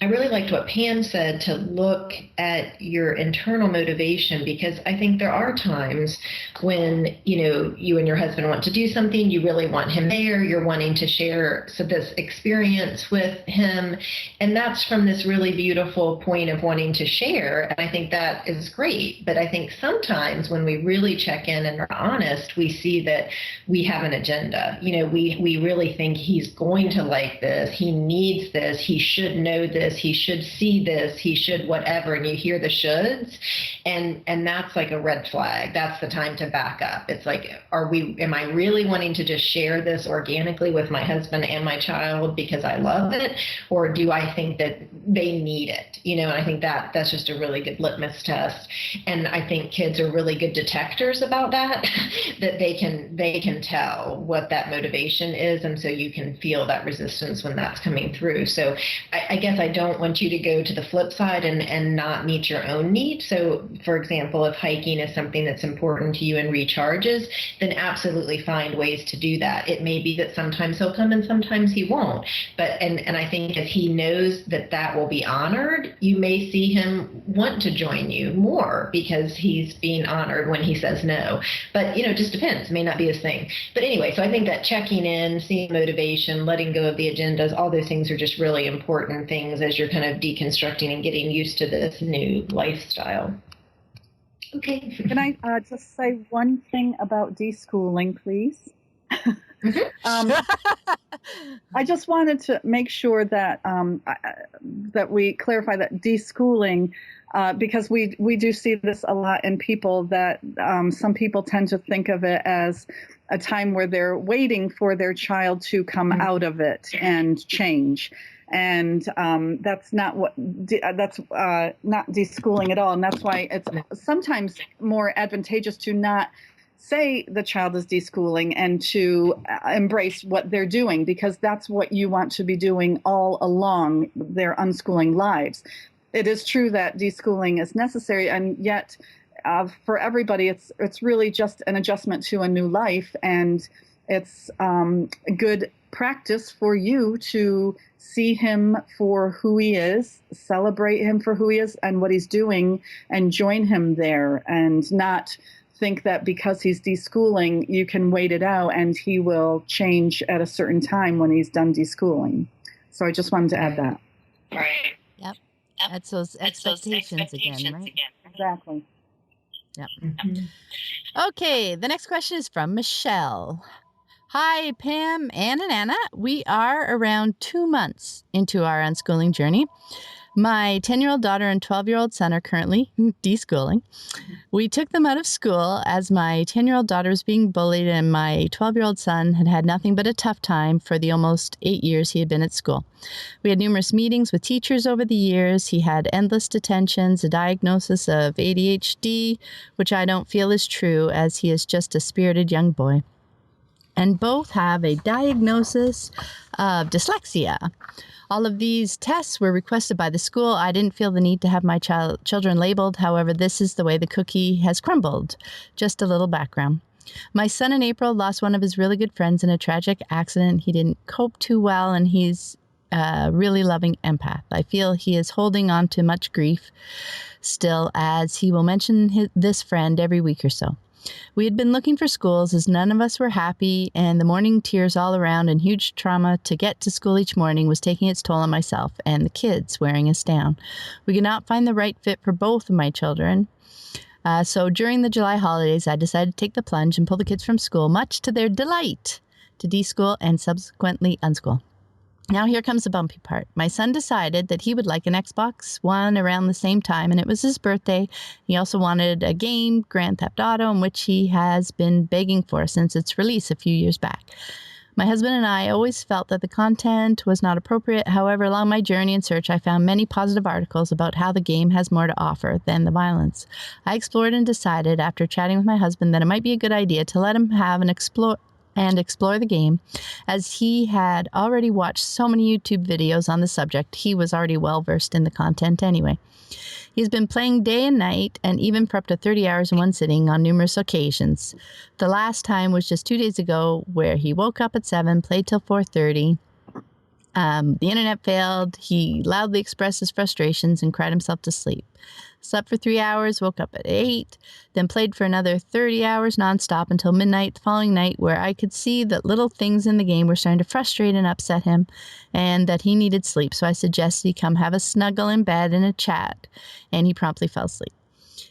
I really liked what Pam said, to look at your internal motivation, because I think there are times when, you and your husband want to do something, you really want him there, you're wanting to share this experience with him, and that's from this really beautiful point of wanting to share, and I think that is great. But I think sometimes when we really check in and are honest, we see that we have an agenda. We really think he's going to like this, he needs this, he should know this, he should see this, he should whatever, and you hear the shoulds, and that's like a red flag. That's the time to back up. It's like, am I really wanting to just share this organically with my husband and my child because I love it, or do I think that they need it? And I think that's just a really good litmus test, and I think kids are really good detectors about that that they can tell what that motivation is, and so you can feel that resistance when that's coming through. So I guess I don't don't want you to go to the flip side and not meet your own needs. So, for example, if hiking is something that's important to you and recharges, then absolutely find ways to do that. It may be that sometimes he'll come and sometimes he won't. But and I think if he knows that that will be honored, you may see him want to join you more because he's being honored when he says no. But, it just depends. It may not be his thing. But anyway, so I think that checking in, seeing motivation, letting go of the agendas, all those things are just really important things as you're kind of deconstructing and getting used to this new lifestyle. Okay. Can I just say one thing about deschooling, please? I just wanted to make sure that that we clarify that deschooling, because we do see this a lot in people, that some people tend to think of it as a time where they're waiting for their child to come out of it and change. And that's not not deschooling at all. And that's why it's sometimes more advantageous to not say the child is deschooling and to embrace what they're doing, because that's what you want to be doing all along their unschooling lives. It is true that deschooling is necessary, and yet for everybody, it's really just an adjustment to a new life, and it's good practice for you to see him for who he is, celebrate him for who he is and what he's doing, and join him there, and not think that because he's deschooling, you can wait it out and he will change at a certain time when he's done deschooling. So I just wanted to add that. Right. Yep. That's those expectations again, right? Exactly. Yep. Mm-hmm. Okay, the next question is from Michelle. Hi, Pam, Ann, and Anna. We are around 2 months into our unschooling journey. My 10-year-old daughter and 12-year-old son are currently deschooling. We took them out of school as my 10-year-old daughter was being bullied and my 12-year-old son had had nothing but a tough time for the almost 8 years he had been at school. We had numerous meetings with teachers over the years. He had endless detentions, a diagnosis of ADHD, which I don't feel is true, as he is just a spirited young boy. And both have a diagnosis of dyslexia. All of these tests were requested by the school. I didn't feel the need to have my children labeled. However, this is the way the cookie has crumbled. Just a little background. My son in April lost one of his really good friends in a tragic accident. He didn't cope too well, and he's a really loving empath. I feel he is holding on to much grief still, as he will mention this friend every week or so. We had been looking for schools as none of us were happy, and the morning tears all around and huge trauma to get to school each morning was taking its toll on myself and the kids, wearing us down. We could not find the right fit for both of my children. So during the July holidays, I decided to take the plunge and pull the kids from school, much to their delight, to deschool and subsequently unschool. Now here comes the bumpy part. My son decided that he would like an Xbox One around the same time, and it was his birthday. He also wanted a game, Grand Theft Auto, in which he has been begging for since its release a few years back. My husband and I always felt that the content was not appropriate. However, along my journey and search, I found many positive articles about how the game has more to offer than the violence. I explored and decided, after chatting with my husband, that it might be a good idea to let him have explore the game, as he had already watched so many YouTube videos on the subject. He was already well versed in the content anyway. He's been playing day and night, and even for up to 30 hours in one sitting on numerous occasions. The last time was just 2 days ago, where he woke up at 7, played till 4:30. The internet failed. He loudly expressed his frustrations and cried himself to sleep. Slept for 3 hours, woke up at 8, then played for another 30 hours nonstop until midnight the following night, where I could see that little things in the game were starting to frustrate and upset him, and that he needed sleep. So I suggested he come have a snuggle in bed and a chat, and he promptly fell asleep.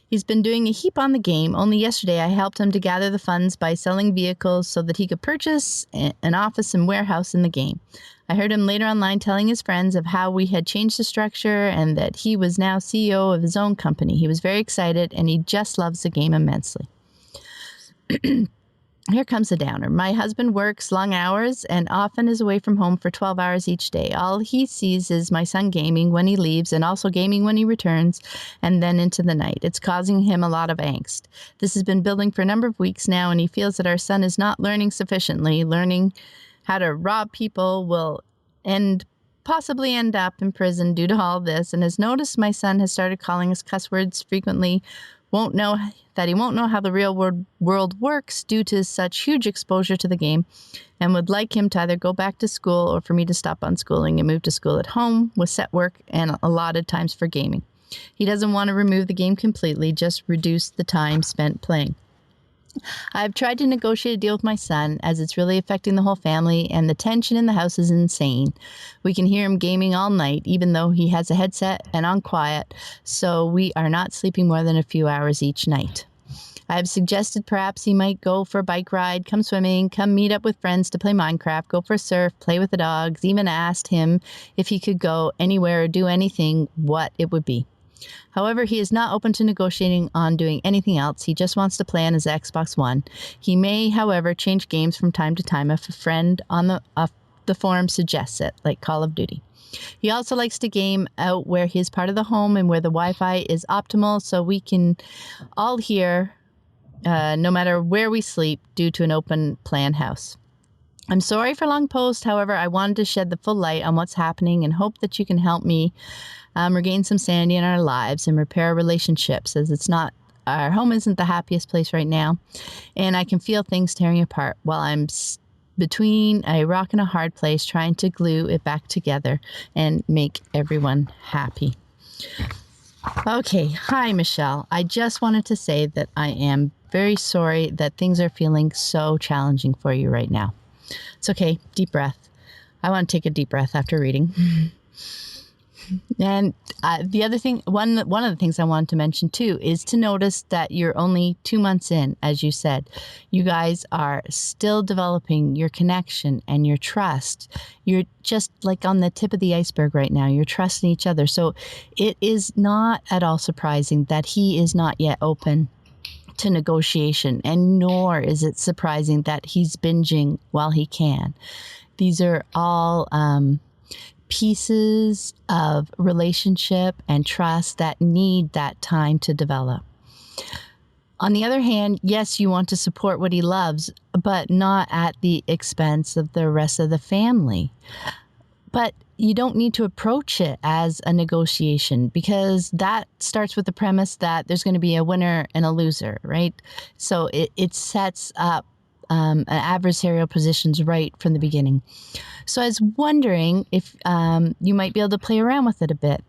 He's been doing a heap on the game. Only yesterday I helped him to gather the funds by selling vehicles so that he could purchase an office and warehouse in the game. I heard him later online telling his friends of how we had changed the structure and that he was now CEO of his own company. He was very excited, and he just loves the game immensely. Here comes a downer. My husband works long hours and often is away from home for 12 hours each day. All he sees is my son gaming when he leaves and also gaming when he returns, and then into the night. It's causing him a lot of angst. This has been building for a number of weeks now, and he feels that our son is not learning sufficiently. Learning how to rob people will end possibly end up in prison due to all this and has noticed my son has started calling us cuss words frequently, he won't know how the real world works due to such huge exposure to the game, and would like him to either go back to school or for me to stop unschooling and move to school at home with set work and allotted times for gaming. He doesn't want to remove the game completely, just reduce the time spent playing. I've tried to negotiate a deal with my son as it's really affecting the whole family, and the tension in the house is insane. We can hear him gaming all night, even though he has a headset and on quiet, so we are not sleeping more than a few hours each night. I have suggested perhaps he might go for a bike ride, come swimming, come meet up with friends to play Minecraft, go for a surf, play with the dogs, even asked him if he could go anywhere or do anything, what it would be. However, he is not open to negotiating on doing anything else. He just wants to play on his Xbox One. He may, however, change games from time to time if a friend on the forum suggests it, like Call of Duty. He also likes to game out where he is part of the home and where the Wi-Fi is optimal so we can all hear no matter where we sleep due to an open plan house. I'm sorry for long post. However, I wanted to shed the full light on what's happening and hope that you can help me regain some sanity in our lives and repair our relationships, as our home isn't the happiest place right now, and I can feel things tearing apart while I'm between a rock and a hard place trying to glue it back together and make everyone happy. Okay, hi Michelle. I just wanted to say that I am very sorry that things are feeling so challenging for you right now. It's okay, deep breath. I want to take a deep breath after reading. And the other thing, one of the things I wanted to mention too, is to notice that you're only 2 months in, as you said. You guys are still developing your connection and your trust. You're just like on the tip of the iceberg right now. You're trusting each other. So it is not at all surprising that he is not yet open to negotiation, and nor is it surprising that he's binging while he can. These are all pieces of relationship and trust that need that time to develop. On the other hand, yes, you want to support what he loves, but not at the expense of the rest of the family. But you don't need to approach it as a negotiation, because that starts with the premise that there's going to be a winner and a loser, right? So it sets up adversarial positions right from the beginning. So I was wondering if you might be able to play around with it a bit.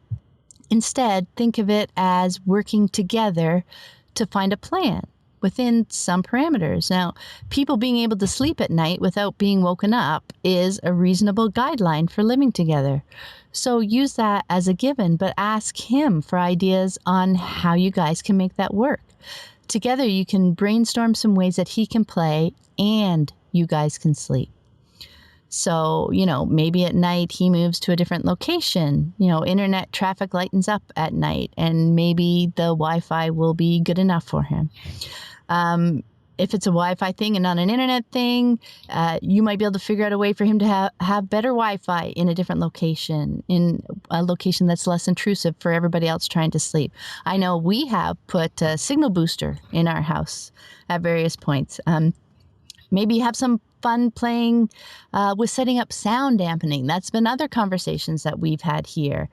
Instead, think of it as working together to find a plan within some parameters. Now, people being able to sleep at night without being woken up is a reasonable guideline for living together. So use that as a given, but ask him for ideas on how you guys can make that work. Together, you can brainstorm some ways that he can play and you guys can sleep. So, maybe at night he moves to a different location. Internet traffic lightens up at night, and maybe the Wi-Fi will be good enough for him. If it's a Wi-Fi thing and not an internet thing, you might be able to figure out a way for him to have better Wi-Fi in a different location, in a location that's less intrusive for everybody else trying to sleep. I know we have put a signal booster in our house at various points. Maybe have some fun playing with setting up sound dampening. That's been other conversations that we've had here.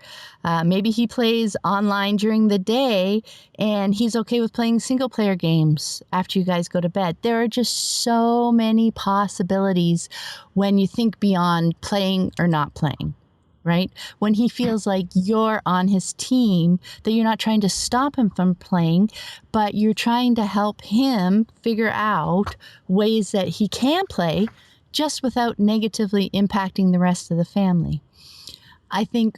Maybe he plays online during the day and he's okay with playing single player games after you guys go to bed. There are just so many possibilities when you think beyond playing or not playing. Right? When he feels like you're on his team, that you're not trying to stop him from playing, but you're trying to help him figure out ways that he can play just without negatively impacting the rest of the family. I think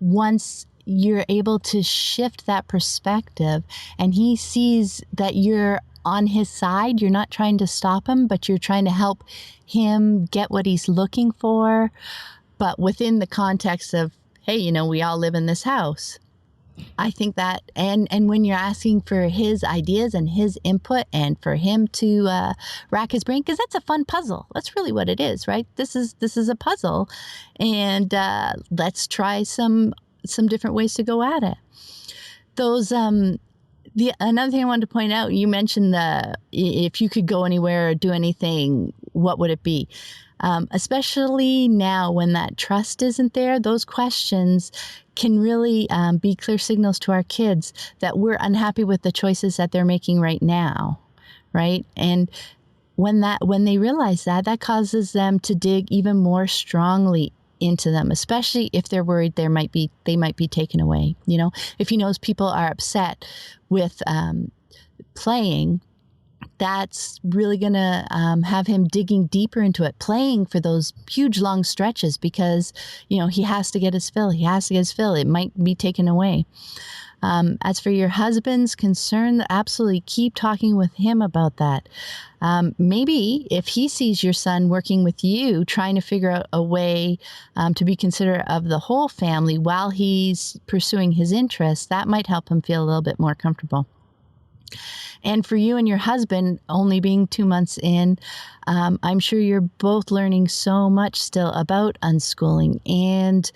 once you're able to shift that perspective and he sees that you're on his side, you're not trying to stop him, but you're trying to help him get what he's looking for, but within the context of, hey, we all live in this house. I think that, and when you're asking for his ideas and his input and for him to rack his brain, because that's a fun puzzle. That's really what it is, right? This is a puzzle, and let's try some different ways to go at it. Those another thing I wanted to point out, you mentioned if you could go anywhere or do anything, what would it be? Especially now when that trust isn't there. Those questions can really be clear signals to our kids that we're unhappy with the choices that they're making right now, right? And when they realize that causes them to dig even more strongly into them, especially if they're worried they might be taken away. You know, if he knows people are upset with playing, that's really going to have him digging deeper into it, playing for those huge long stretches because, you know, he has to get his fill. It might be taken away. As for your husband's concern, absolutely keep talking with him about that. Maybe if he sees your son working with you, trying to figure out a way to be considerate of the whole family while he's pursuing his interests, that might help him feel a little bit more comfortable. And for you and your husband, only being 2 months in, I'm sure you're both learning so much still about unschooling, and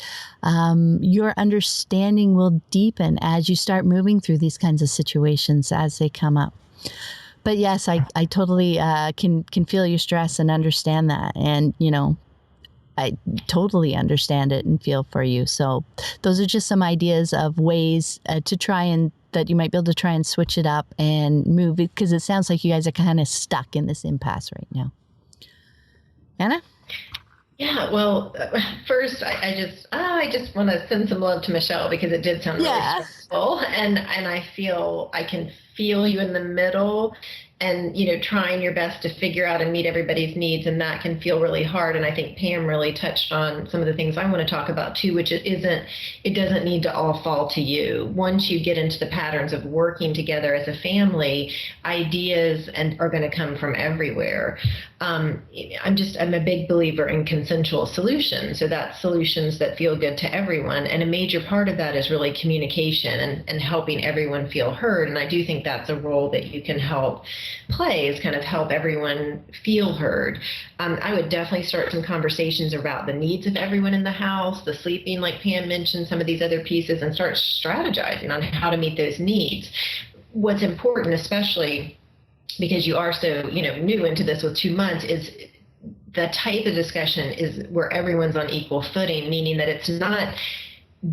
your understanding will deepen as you start moving through these kinds of situations as they come up. But yes, I totally can feel your stress and understand that. And, you know, I totally understand it and feel for you. So those are just some ideas of ways to try and that you might be able to try and switch it up and move it, because it sounds like you guys are kind of stuck in this impasse right now. Anna? Yeah, well, first, I just want to send some love to Michelle because it did sound really stressful, and I can feel you in the middle, and you know, trying your best to figure out and meet everybody's needs, and that can feel really hard. And I think Pam really touched on some of the things I want to talk about too, which it doesn't need to all fall to you. Once you get into the patterns of working together as a family, ideas are going to come from everywhere. I'm a big believer in consensual solutions. So that's solutions that feel good to everyone. And a major part of that is really communication and helping everyone feel heard. And I do think that's a role that you can help play, is kind of help everyone feel heard. I would definitely start some conversations about the needs of everyone in the house, the sleeping, like Pam mentioned, some of these other pieces, and start strategizing on how to meet those needs. What's important, especially because you are so, you know, new into this with 2 months, is the type of discussion is where everyone's on equal footing, meaning that it's not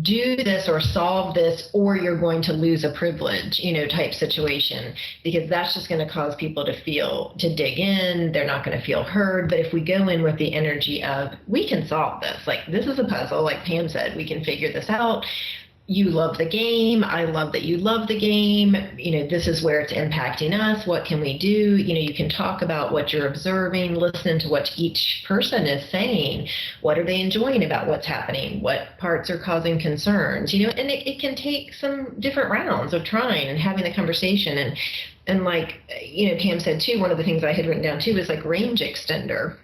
do this or solve this or you're going to lose a privilege, you know, type situation, because that's just going to cause people to dig in. They're not going to feel heard. But if we go in with the energy of, we can solve this, like this is a puzzle, like Pam said, we can figure this out. You love the game. I love that you love the game. You know, this is where it's impacting us. What can we do? You know, you can talk about what you're observing, listen to what each person is saying. What are they enjoying about what's happening? What parts are causing concerns? You know, and it can take some different rounds of trying and having the conversation. And like, you know, Pam said too, one of the things I had written down too was like range extender,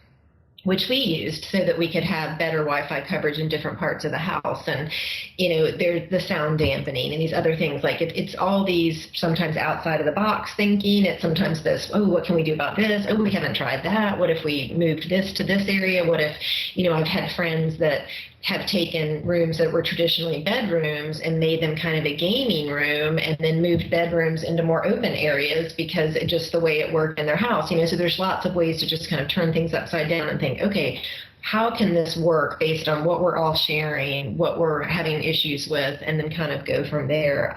which we used so that we could have better Wi-Fi coverage in different parts of the house. And, you know, there's the sound dampening and these other things. Like it's all these sometimes outside of the box thinking. It's sometimes this, oh, what can we do about this? Oh, we haven't tried that. What if we moved this to this area? What if, you know, I've had friends that have taken rooms that were traditionally bedrooms and made them kind of a gaming room, and then moved bedrooms into more open areas because it just the way it worked in their house, you know. So there's lots of ways to just kind of turn things upside down and think, okay, how can this work based on what we're all sharing, what we're having issues with, and then kind of go from there.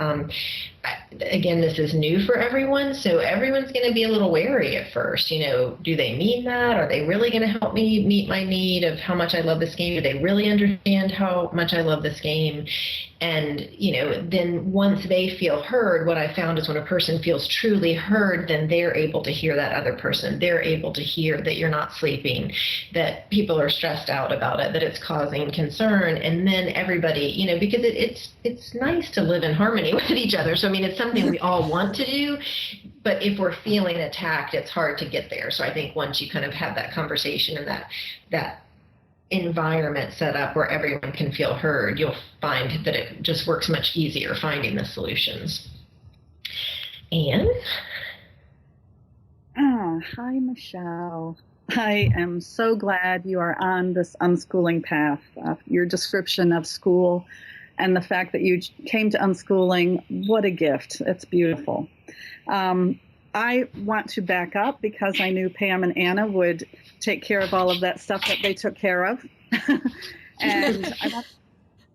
Again, this is new for everyone, so everyone's going to be a little wary at first. You know, do they mean that? Are they really going to help me meet my need of how much I love this game? Do they really understand how much I love this game? And, you know, then once they feel heard, what I found is when a person feels truly heard, then they're able to hear that other person. They're able to hear that you're not sleeping, that people are stressed out about it, that it's causing concern. And then everybody, you know, because it's nice to live in harmony with each other. So, I mean, it's something we all want to do, but if we're feeling attacked, it's hard to get there. So I think once you kind of have that conversation and that environment set up where everyone can feel heard, you'll find that it just works much easier finding the solutions. And hi, Michelle. I am so glad you are on this unschooling path. Your description of school and the fact that you came to unschooling, what a gift. It's beautiful. I want to back up because I knew Pam and Anna would take care of all of that stuff that they took care of. And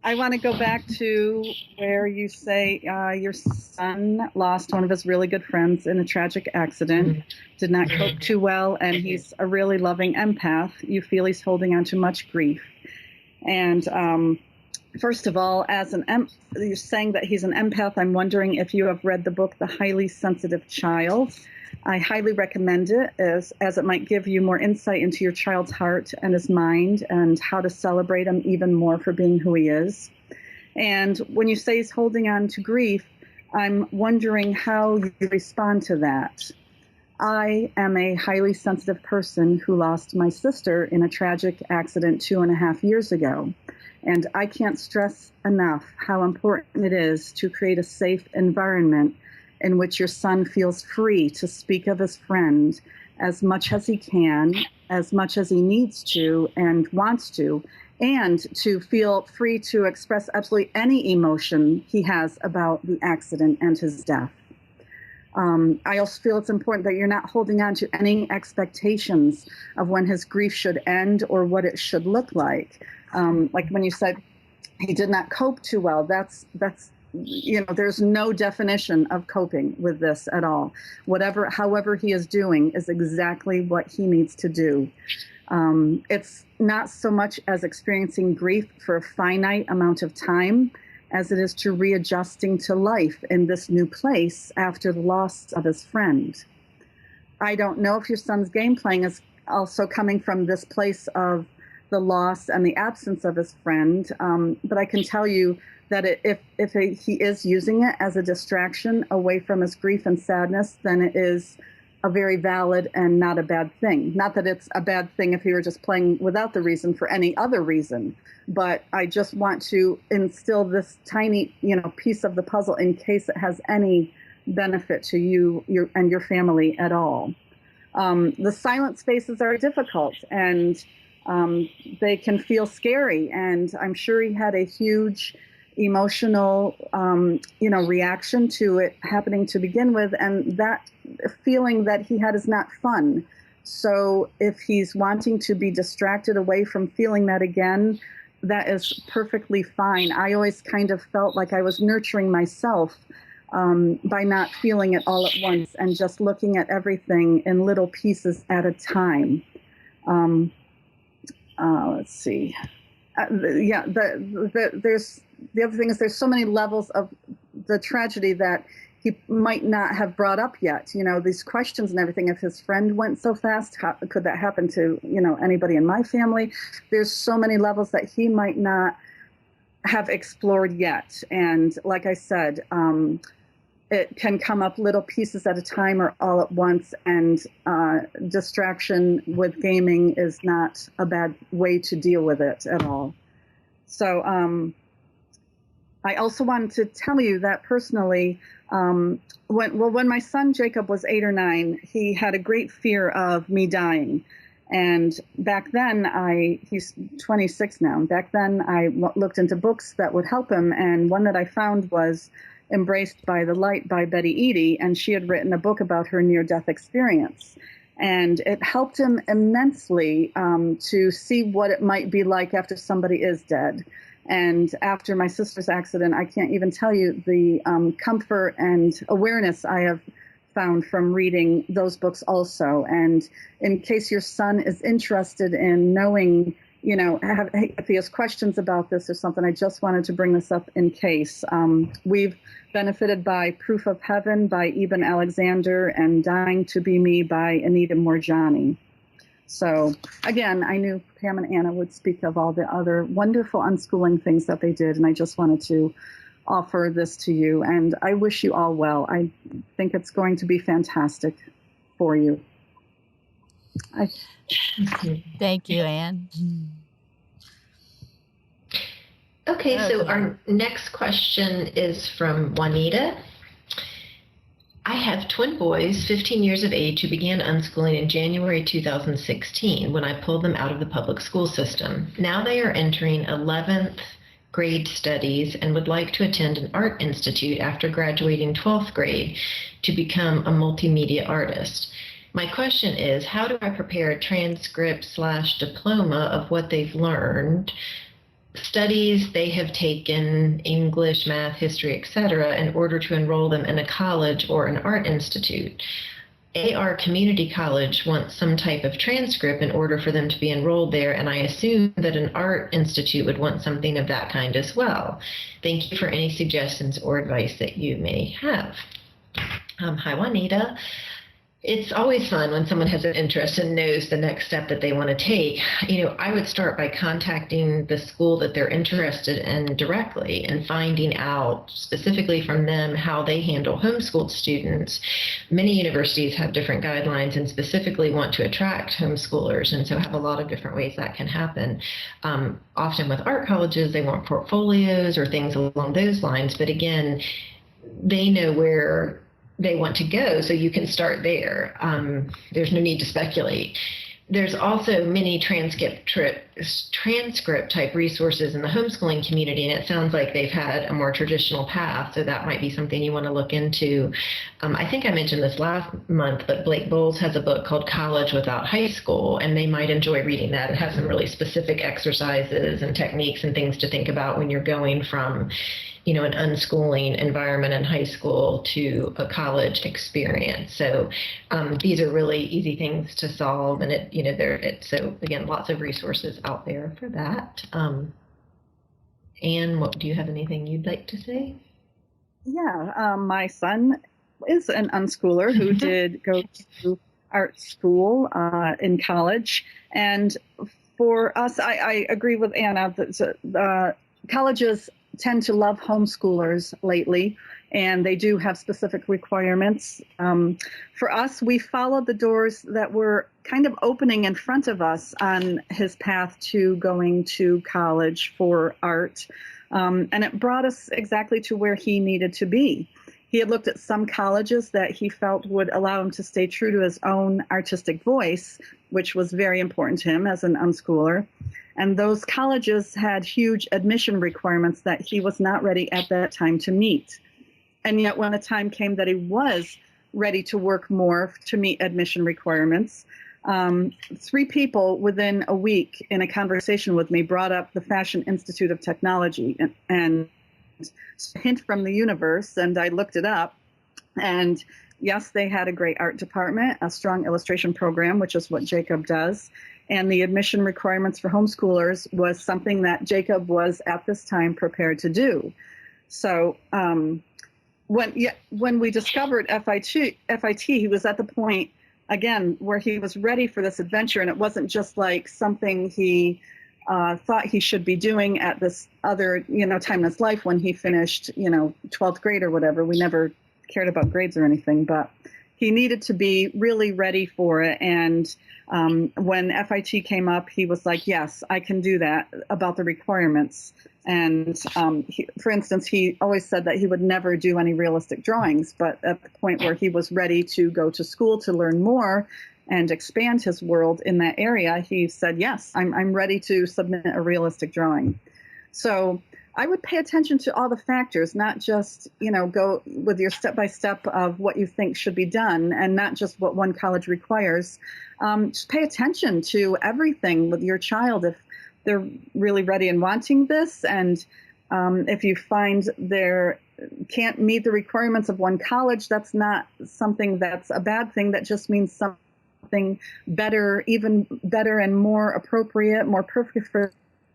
I want to go back to where you say your son lost one of his really good friends in a tragic accident, did not cope too well, and he's a really loving empath. You feel he's holding on to much grief. And first of all, you're saying that he's an empath, I'm wondering if you have read the book, The Highly Sensitive Child. I highly recommend it as it might give you more insight into your child's heart and his mind and how to celebrate him even more for being who he is. And when you say he's holding on to grief, I'm wondering how you respond to that. I am a highly sensitive person who lost my sister in a tragic accident 2.5 years ago. And I can't stress enough how important it is to create a safe environment in which your son feels free to speak of his friend as much as he can, as much as he needs to and wants to, and to feel free to express absolutely any emotion he has about the accident and his death. I also feel it's important that you're not holding on to any expectations of when his grief should end or what it should look like. Like when you said he did not cope too well, that's there's no definition of coping with this at all. However he is doing is exactly what he needs to do. It's not so much as experiencing grief for a finite amount of time as it is to readjusting to life in this new place after the loss of his friend. I don't know if your son's game playing is also coming from this place of the loss and the absence of his friend, but I can tell you that if he is using it as a distraction away from his grief and sadness, then it is a very valid and not a bad thing. Not that it's a bad thing if he were just playing without the reason for any other reason, but I just want to instill this tiny, piece of the puzzle in case it has any benefit to you and your family at all. The silent spaces are difficult and they can feel scary, and I'm sure he had a huge emotional, reaction to it happening to begin with, and that feeling that he had is not fun. So if he's wanting to be distracted away from feeling that again, that is perfectly fine. I always kind of felt like I was nurturing myself by not feeling it all at once and just looking at everything in little pieces at a time. Let's see. The other thing is there's so many levels of the tragedy that he might not have brought up yet. These questions and everything. If his friend went so fast, how could that happen to, anybody in my family? There's so many levels that he might not have explored yet. And like I said, it can come up little pieces at a time or all at once, and distraction with gaming is not a bad way to deal with it at all. So I also wanted to tell you that personally, when my son Jacob was 8 or 9, he had a great fear of me dying. And back then, he's 26 now. Back then, I looked into books that would help him, and one that I found was Embraced by the Light by Betty Eadie, and she had written a book about her near-death experience. And it helped him immensely to see what it might be like after somebody is dead. And after my sister's accident, I can't even tell you the comfort and awareness I have found from reading those books also. And in case your son is interested in knowing, if he has questions about this or something, I just wanted to bring this up in case. We've benefited by Proof of Heaven by Eben Alexander and Dying to Be Me by Anita Morjani. So again, I knew Pam and Anna would speak of all the other wonderful unschooling things that they did, and I just wanted to offer this to you, and I wish you all well. I think it's going to be fantastic for you. Thank you, Anne. Okay, so our next question is from Juanita. I have twin boys, 15 years of age, who began unschooling in January 2016 when I pulled them out of the public school system. Now they are entering 11th grade studies and would like to attend an art institute after graduating 12th grade to become a multimedia artist. My question is, how do I prepare a transcript/diploma of what they've learned, studies they have taken, English, math, history, etc., in order to enroll them in a college or an art institute? AR Community College wants some type of transcript in order for them to be enrolled there, and I assume that an art institute would want something of that kind as well. Thank you for any suggestions or advice that you may have. Hi, Juanita. It's always fun when someone has an interest and knows the next step that they want to take. I would start by contacting the school that they're interested in directly and finding out specifically from them how they handle homeschooled students. Many universities have different guidelines and specifically want to attract homeschoolers, and so have a lot of different ways that can happen. Often with art colleges, they want portfolios or things along those lines, but again, they know where they want to go, so you can start there. There's no need to speculate. There's also many transcript type resources in the homeschooling community, and it sounds like they've had a more traditional path, so that might be something you want to look into. I think I mentioned this last month, but Blake Bowles has a book called College Without High School, and they might enjoy reading that. It has some really specific exercises and techniques and things to think about when you're going from an unschooling environment in high school to a college experience. So these are really easy things to solve, and so again, lots of resources out there for that. Anne, do you have anything you'd like to say? Yeah, my son is an unschooler who did go to art school in college, and for us, I agree with Anna that colleges tend to love homeschoolers lately, and they do have specific requirements. For us, we followed the doors that were kind of opening in front of us on his path to going to college for art, and it brought us exactly to where he needed to be. He had looked at some colleges that he felt would allow him to stay true to his own artistic voice, which was very important to him as an unschooler. And those colleges had huge admission requirements that he was not ready at that time to meet. And yet when the time came that he was ready to work more to meet admission requirements, 3 people within a week in a conversation with me brought up the Fashion Institute of Technology and a hint from the universe, and I looked it up. And yes, they had a great art department, a strong illustration program, which is what Jacob does. And the admission requirements for homeschoolers was something that Jacob was at this time prepared to do. So when we discovered FIT, he was at the point, again, where he was ready for this adventure. And it wasn't just like something he thought he should be doing at this other, time in his life when he finished, 12th grade or whatever. We never cared about grades or anything, but he needed to be really ready for it. And when FIT came up, he was like, yes, I can do that, about the requirements. And for instance, he always said that he would never do any realistic drawings, but at the point where he was ready to go to school to learn more and expand his world in that area, he said, yes, I'm ready to submit a realistic drawing. So I would pay attention to all the factors, not just, go with your step-by-step of what you think should be done, and not just what one college requires. Just pay attention to everything with your child if they're really ready and wanting this. And if you find they can't meet the requirements of one college, that's not something that's a bad thing. That just means something better, even better and more appropriate, more perfect for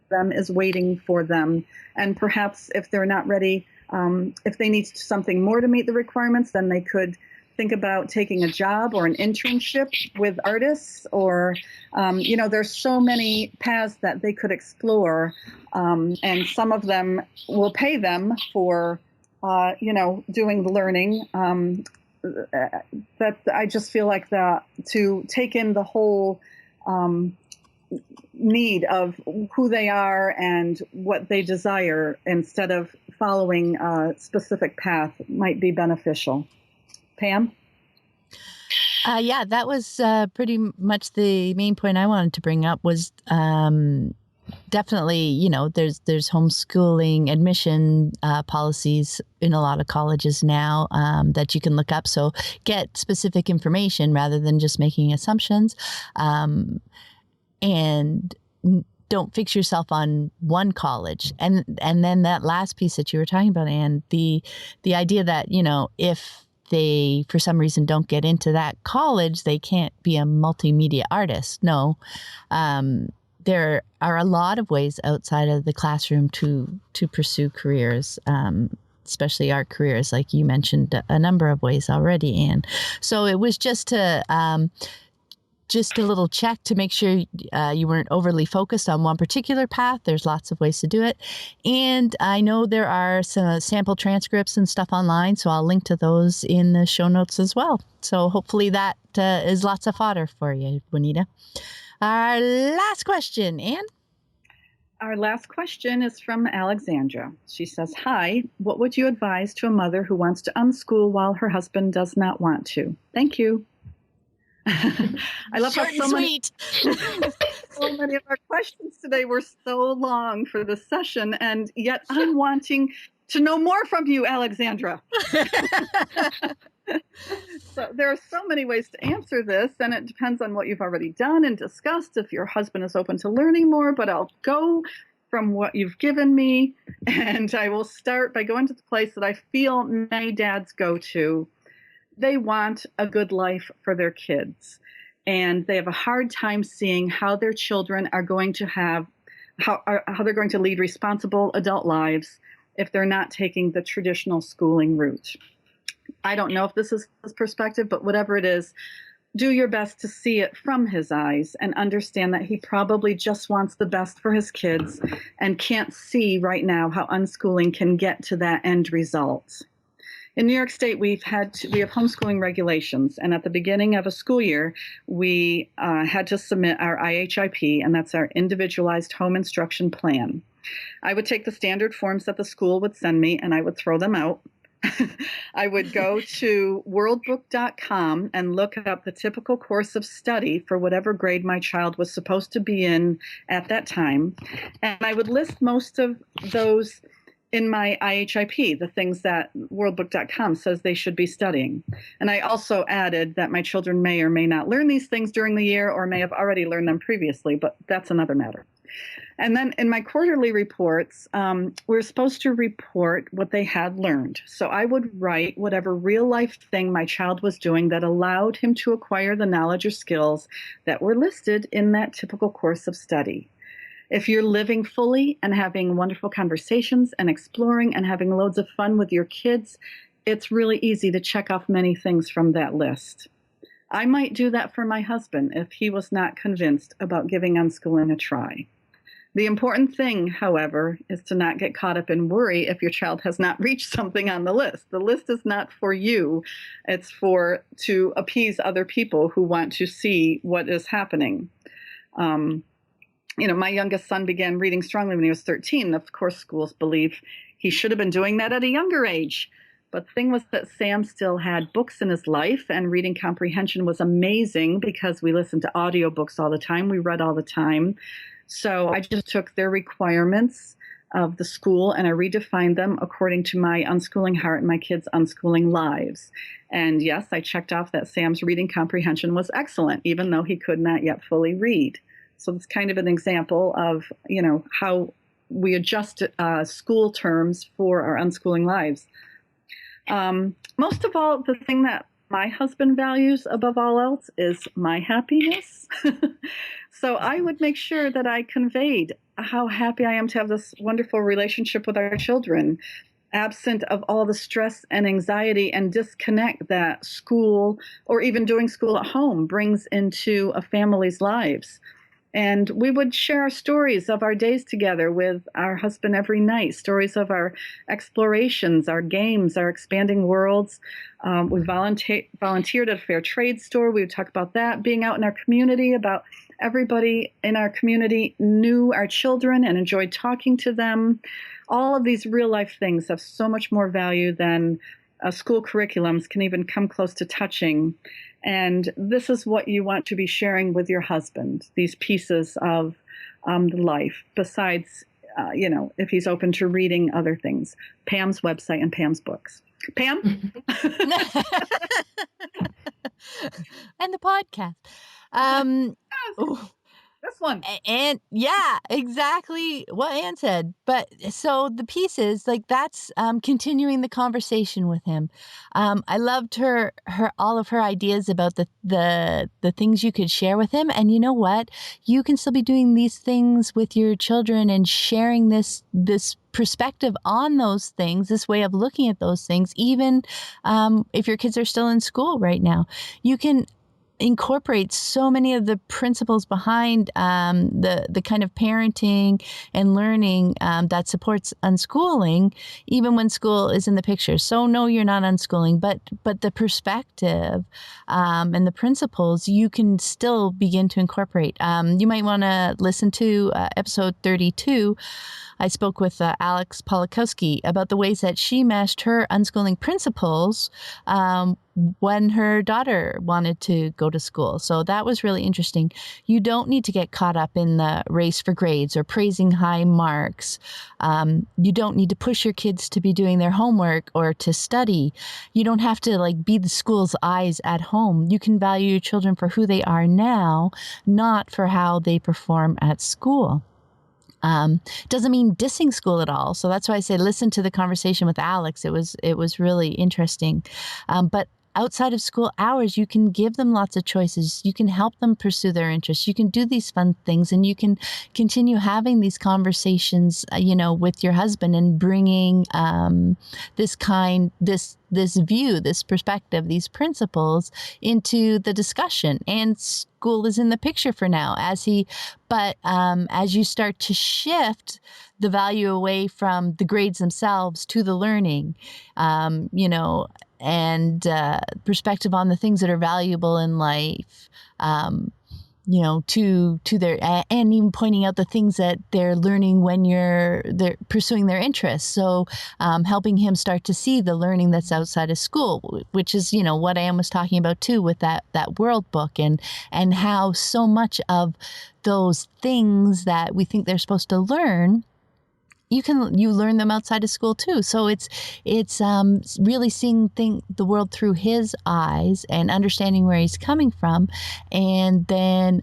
them is waiting for them. And perhaps if they're not ready, if they need something more to meet the requirements, then they could think about taking a job or an internship with artists, or, there's so many paths that they could explore. And some of them will pay them for, doing the learning. That I just feel like to take in the whole need of who they are and what they desire instead of following a specific path might be beneficial. Pam? Yeah, that was pretty much the main point I wanted to bring up was definitely, there's homeschooling admission policies in a lot of colleges now that you can look up. So get specific information rather than just making assumptions. And don't fix yourself on one college. And then that last piece that you were talking about, Anne, the idea that, if they, for some reason, don't get into that college, they can't be a multimedia artist. No. There are a lot of ways outside of the classroom to pursue careers, especially art careers, like you mentioned a number of ways already, Anne. So it was just a little check to make sure you weren't overly focused on one particular path. There's lots of ways to do it. And I know there are some sample transcripts and stuff online, so I'll link to those in the show notes as well. So hopefully that is lots of fodder for you, Juanita. Our last question, Anne. Our last question is from Alexandra. She says, hi, what would you advise to a mother who wants to unschool while her husband does not want to? Thank you. I love Short how sweet. So many of our questions today were so long for the session, and yet I'm wanting to know more from you, Alexandra. So there are so many ways to answer this, and it depends on what you've already done and discussed, if your husband is open to learning more, but I'll go from what you've given me, and I will start by going to the place that I feel many dads go to. They want a good life for their kids, and they have a hard time seeing how their children are going to how they're going to lead responsible adult lives if they're not taking the traditional schooling route. I don't know if this is his perspective, but whatever it is, do your best to see it from his eyes and understand that he probably just wants the best for his kids and can't see right now how unschooling can get to that end result. In New York State, we have homeschooling regulations, and at the beginning of a school year, we had to submit our IHIP, and that's our individualized home instruction plan. I would take the standard forms that the school would send me, and I would throw them out. I would go to worldbook.com and look up the typical course of study for whatever grade my child was supposed to be in at that time, and I would list most of those in my IHIP, the things that worldbook.com says they should be studying. And I also added that my children may or may not learn these things during the year or may have already learned them previously, but that's another matter. And then in my quarterly reports, we're supposed to report what they had learned. So I would write whatever real life thing my child was doing that allowed him to acquire the knowledge or skills that were listed in that typical course of study. If you're living fully and having wonderful conversations and exploring and having loads of fun with your kids, it's really easy to check off many things from that list. I might do that for my husband if he was not convinced about giving unschooling a try. The important thing, however, is to not get caught up in worry if your child has not reached something on the list. The list is not for you. It's to appease other people who want to see what is happening. My youngest son began reading strongly when he was 13. Of course, schools believe he should have been doing that at a younger age. But the thing was that Sam still had books in his life, and reading comprehension was amazing because we listened to audiobooks all the time. We read all the time. So I just took their requirements of the school and I redefined them according to my unschooling heart and my kids' unschooling lives. And yes, I checked off that Sam's reading comprehension was excellent, even though he could not yet fully read. So it's kind of an example of, how we adjust school terms for our unschooling lives. Most of all, the thing that my husband values above all else is my happiness. So I would make sure that I conveyed how happy I am to have this wonderful relationship with our children, absent of all the stress and anxiety and disconnect that school or even doing school at home brings into a family's lives. And we would share our stories of our days together with our husband every night, stories of our explorations, our games, our expanding worlds. We volunteered at a fair trade store. We would talk about that, being out in our community, about everybody in our community knew our children and enjoyed talking to them. All of these real life things have so much more value than school curriculums can even come close to touching. And this is what you want to be sharing with your husband, these pieces of life besides, if he's open to reading other things. Pam's website and Pam's books. Pam? And the podcast. This one. And yeah, exactly what Anne said. But so the piece is like, that's continuing the conversation with him. I loved her all of her ideas about the things you could share with him. And you know what? You can still be doing these things with your children and sharing this perspective on those things, this way of looking at those things, even if your kids are still in school right now. You can incorporate so many of the principles behind the kind of parenting and learning that supports unschooling, even when school is in the picture. So no, you're not unschooling, but the perspective and the principles you can still begin to incorporate. You might want to listen to episode 32. I spoke with Alex Polakowski about the ways that she meshed her unschooling principles when her daughter wanted to go to school. So that was really interesting. You don't need to get caught up in the race for grades or praising high marks. You don't need to push your kids to be doing their homework or to study. You don't have to be the school's eyes at home. You can value your children for who they are now, not for how they perform at school. Doesn't mean dissing school at all. So that's why I say listen to the conversation with Alex. It was really interesting. But outside of school hours, you can give them lots of choices. You can help them pursue their interests. You can do these fun things, and you can continue having these conversations, with your husband and bringing this view, this perspective, these principles into the discussion. And school is in the picture for now as you start to shift the value away from the grades themselves to the learning, and perspective on the things that are valuable in life, to their, and even pointing out the things that they're learning when they're pursuing their interests. So helping him start to see the learning that's outside of school, which is, what Anne was talking about too with that world book, and how so much of those things that we think they're supposed to learn, you learn them outside of school too. So it's really seeing the world through his eyes and understanding where he's coming from, and then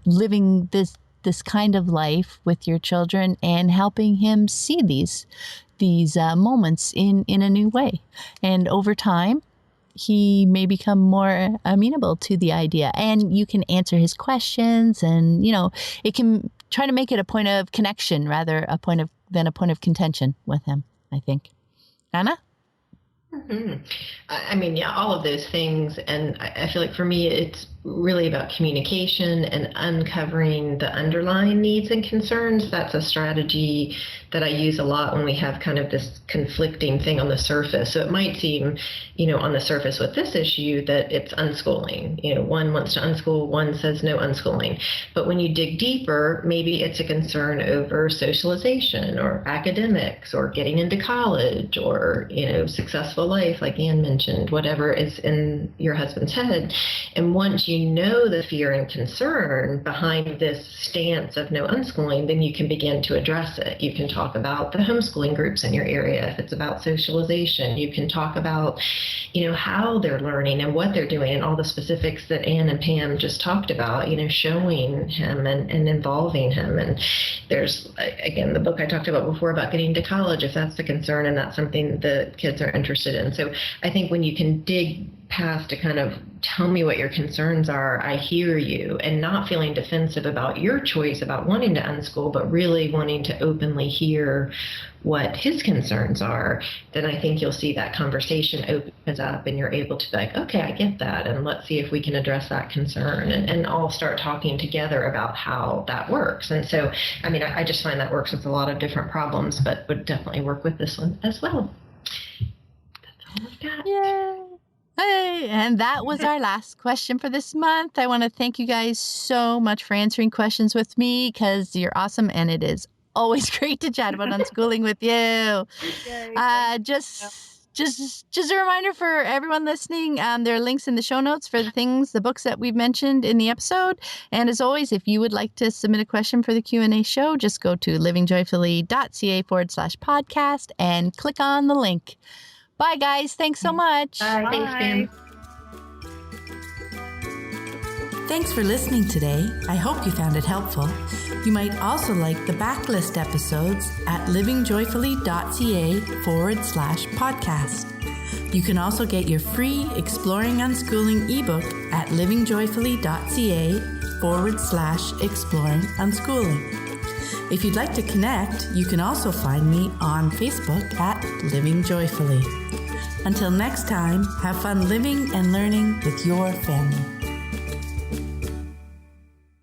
living this kind of life with your children and helping him see these moments in a new way. And over time, he may become more amenable to the idea, and you can answer his questions, and it can try to make it a point of connection rather than a point of contention with him, I think. Anna? Mm-hmm. I mean, yeah, all of those things. And I feel like for me, it's really about communication and uncovering the underlying needs and concerns. That's a strategy that I use a lot when we have kind of this conflicting thing on the surface. So it might seem, on the surface with this issue that it's unschooling. One wants to unschool, one says no unschooling. But when you dig deeper, maybe it's a concern over socialization or academics or getting into college or, successful life, like Anne mentioned, whatever is in your husband's head. And once you know the fear and concern behind this stance of no unschooling, then you can begin to address it. You can talk about the homeschooling groups in your area. If it's about socialization, you can talk about, how they're learning and what they're doing and all the specifics that Anne and Pam just talked about, showing him and involving him. And there's, again, the book I talked about before about getting to college, if that's the concern and that's something the kids are interested in. So I think when you can dig past to kind of tell me what your concerns are, I hear you, and not feeling defensive about your choice about wanting to unschool, but really wanting to openly hear what his concerns are, then I think you'll see that conversation opens up and you're able to be like, okay, I get that, and let's see if we can address that concern, and all start talking together about how that works. And so, I mean, I just find that works with a lot of different problems, but would definitely work with this one as well. That's all I've got. Yay! Hey, and that was our last question for this month. I want to thank you guys so much for answering questions with me, because you're awesome, and it is always great to chat about unschooling with you. Just a reminder for everyone listening, there are links in the show notes for the books that we've mentioned in the episode. And as always, if you would like to submit a question for the Q&A show, just go to livingjoyfully.ca/podcast and click on the link. Bye, guys. Thanks so much. Bye. Thanks, Pam. Thanks for listening today. I hope you found it helpful. You might also like the backlist episodes at livingjoyfully.ca/podcast. You can also get your free Exploring Unschooling ebook at livingjoyfully.ca/exploring unschooling. If you'd like to connect, you can also find me on Facebook at Living Joyfully. Until next time, have fun living and learning with your family.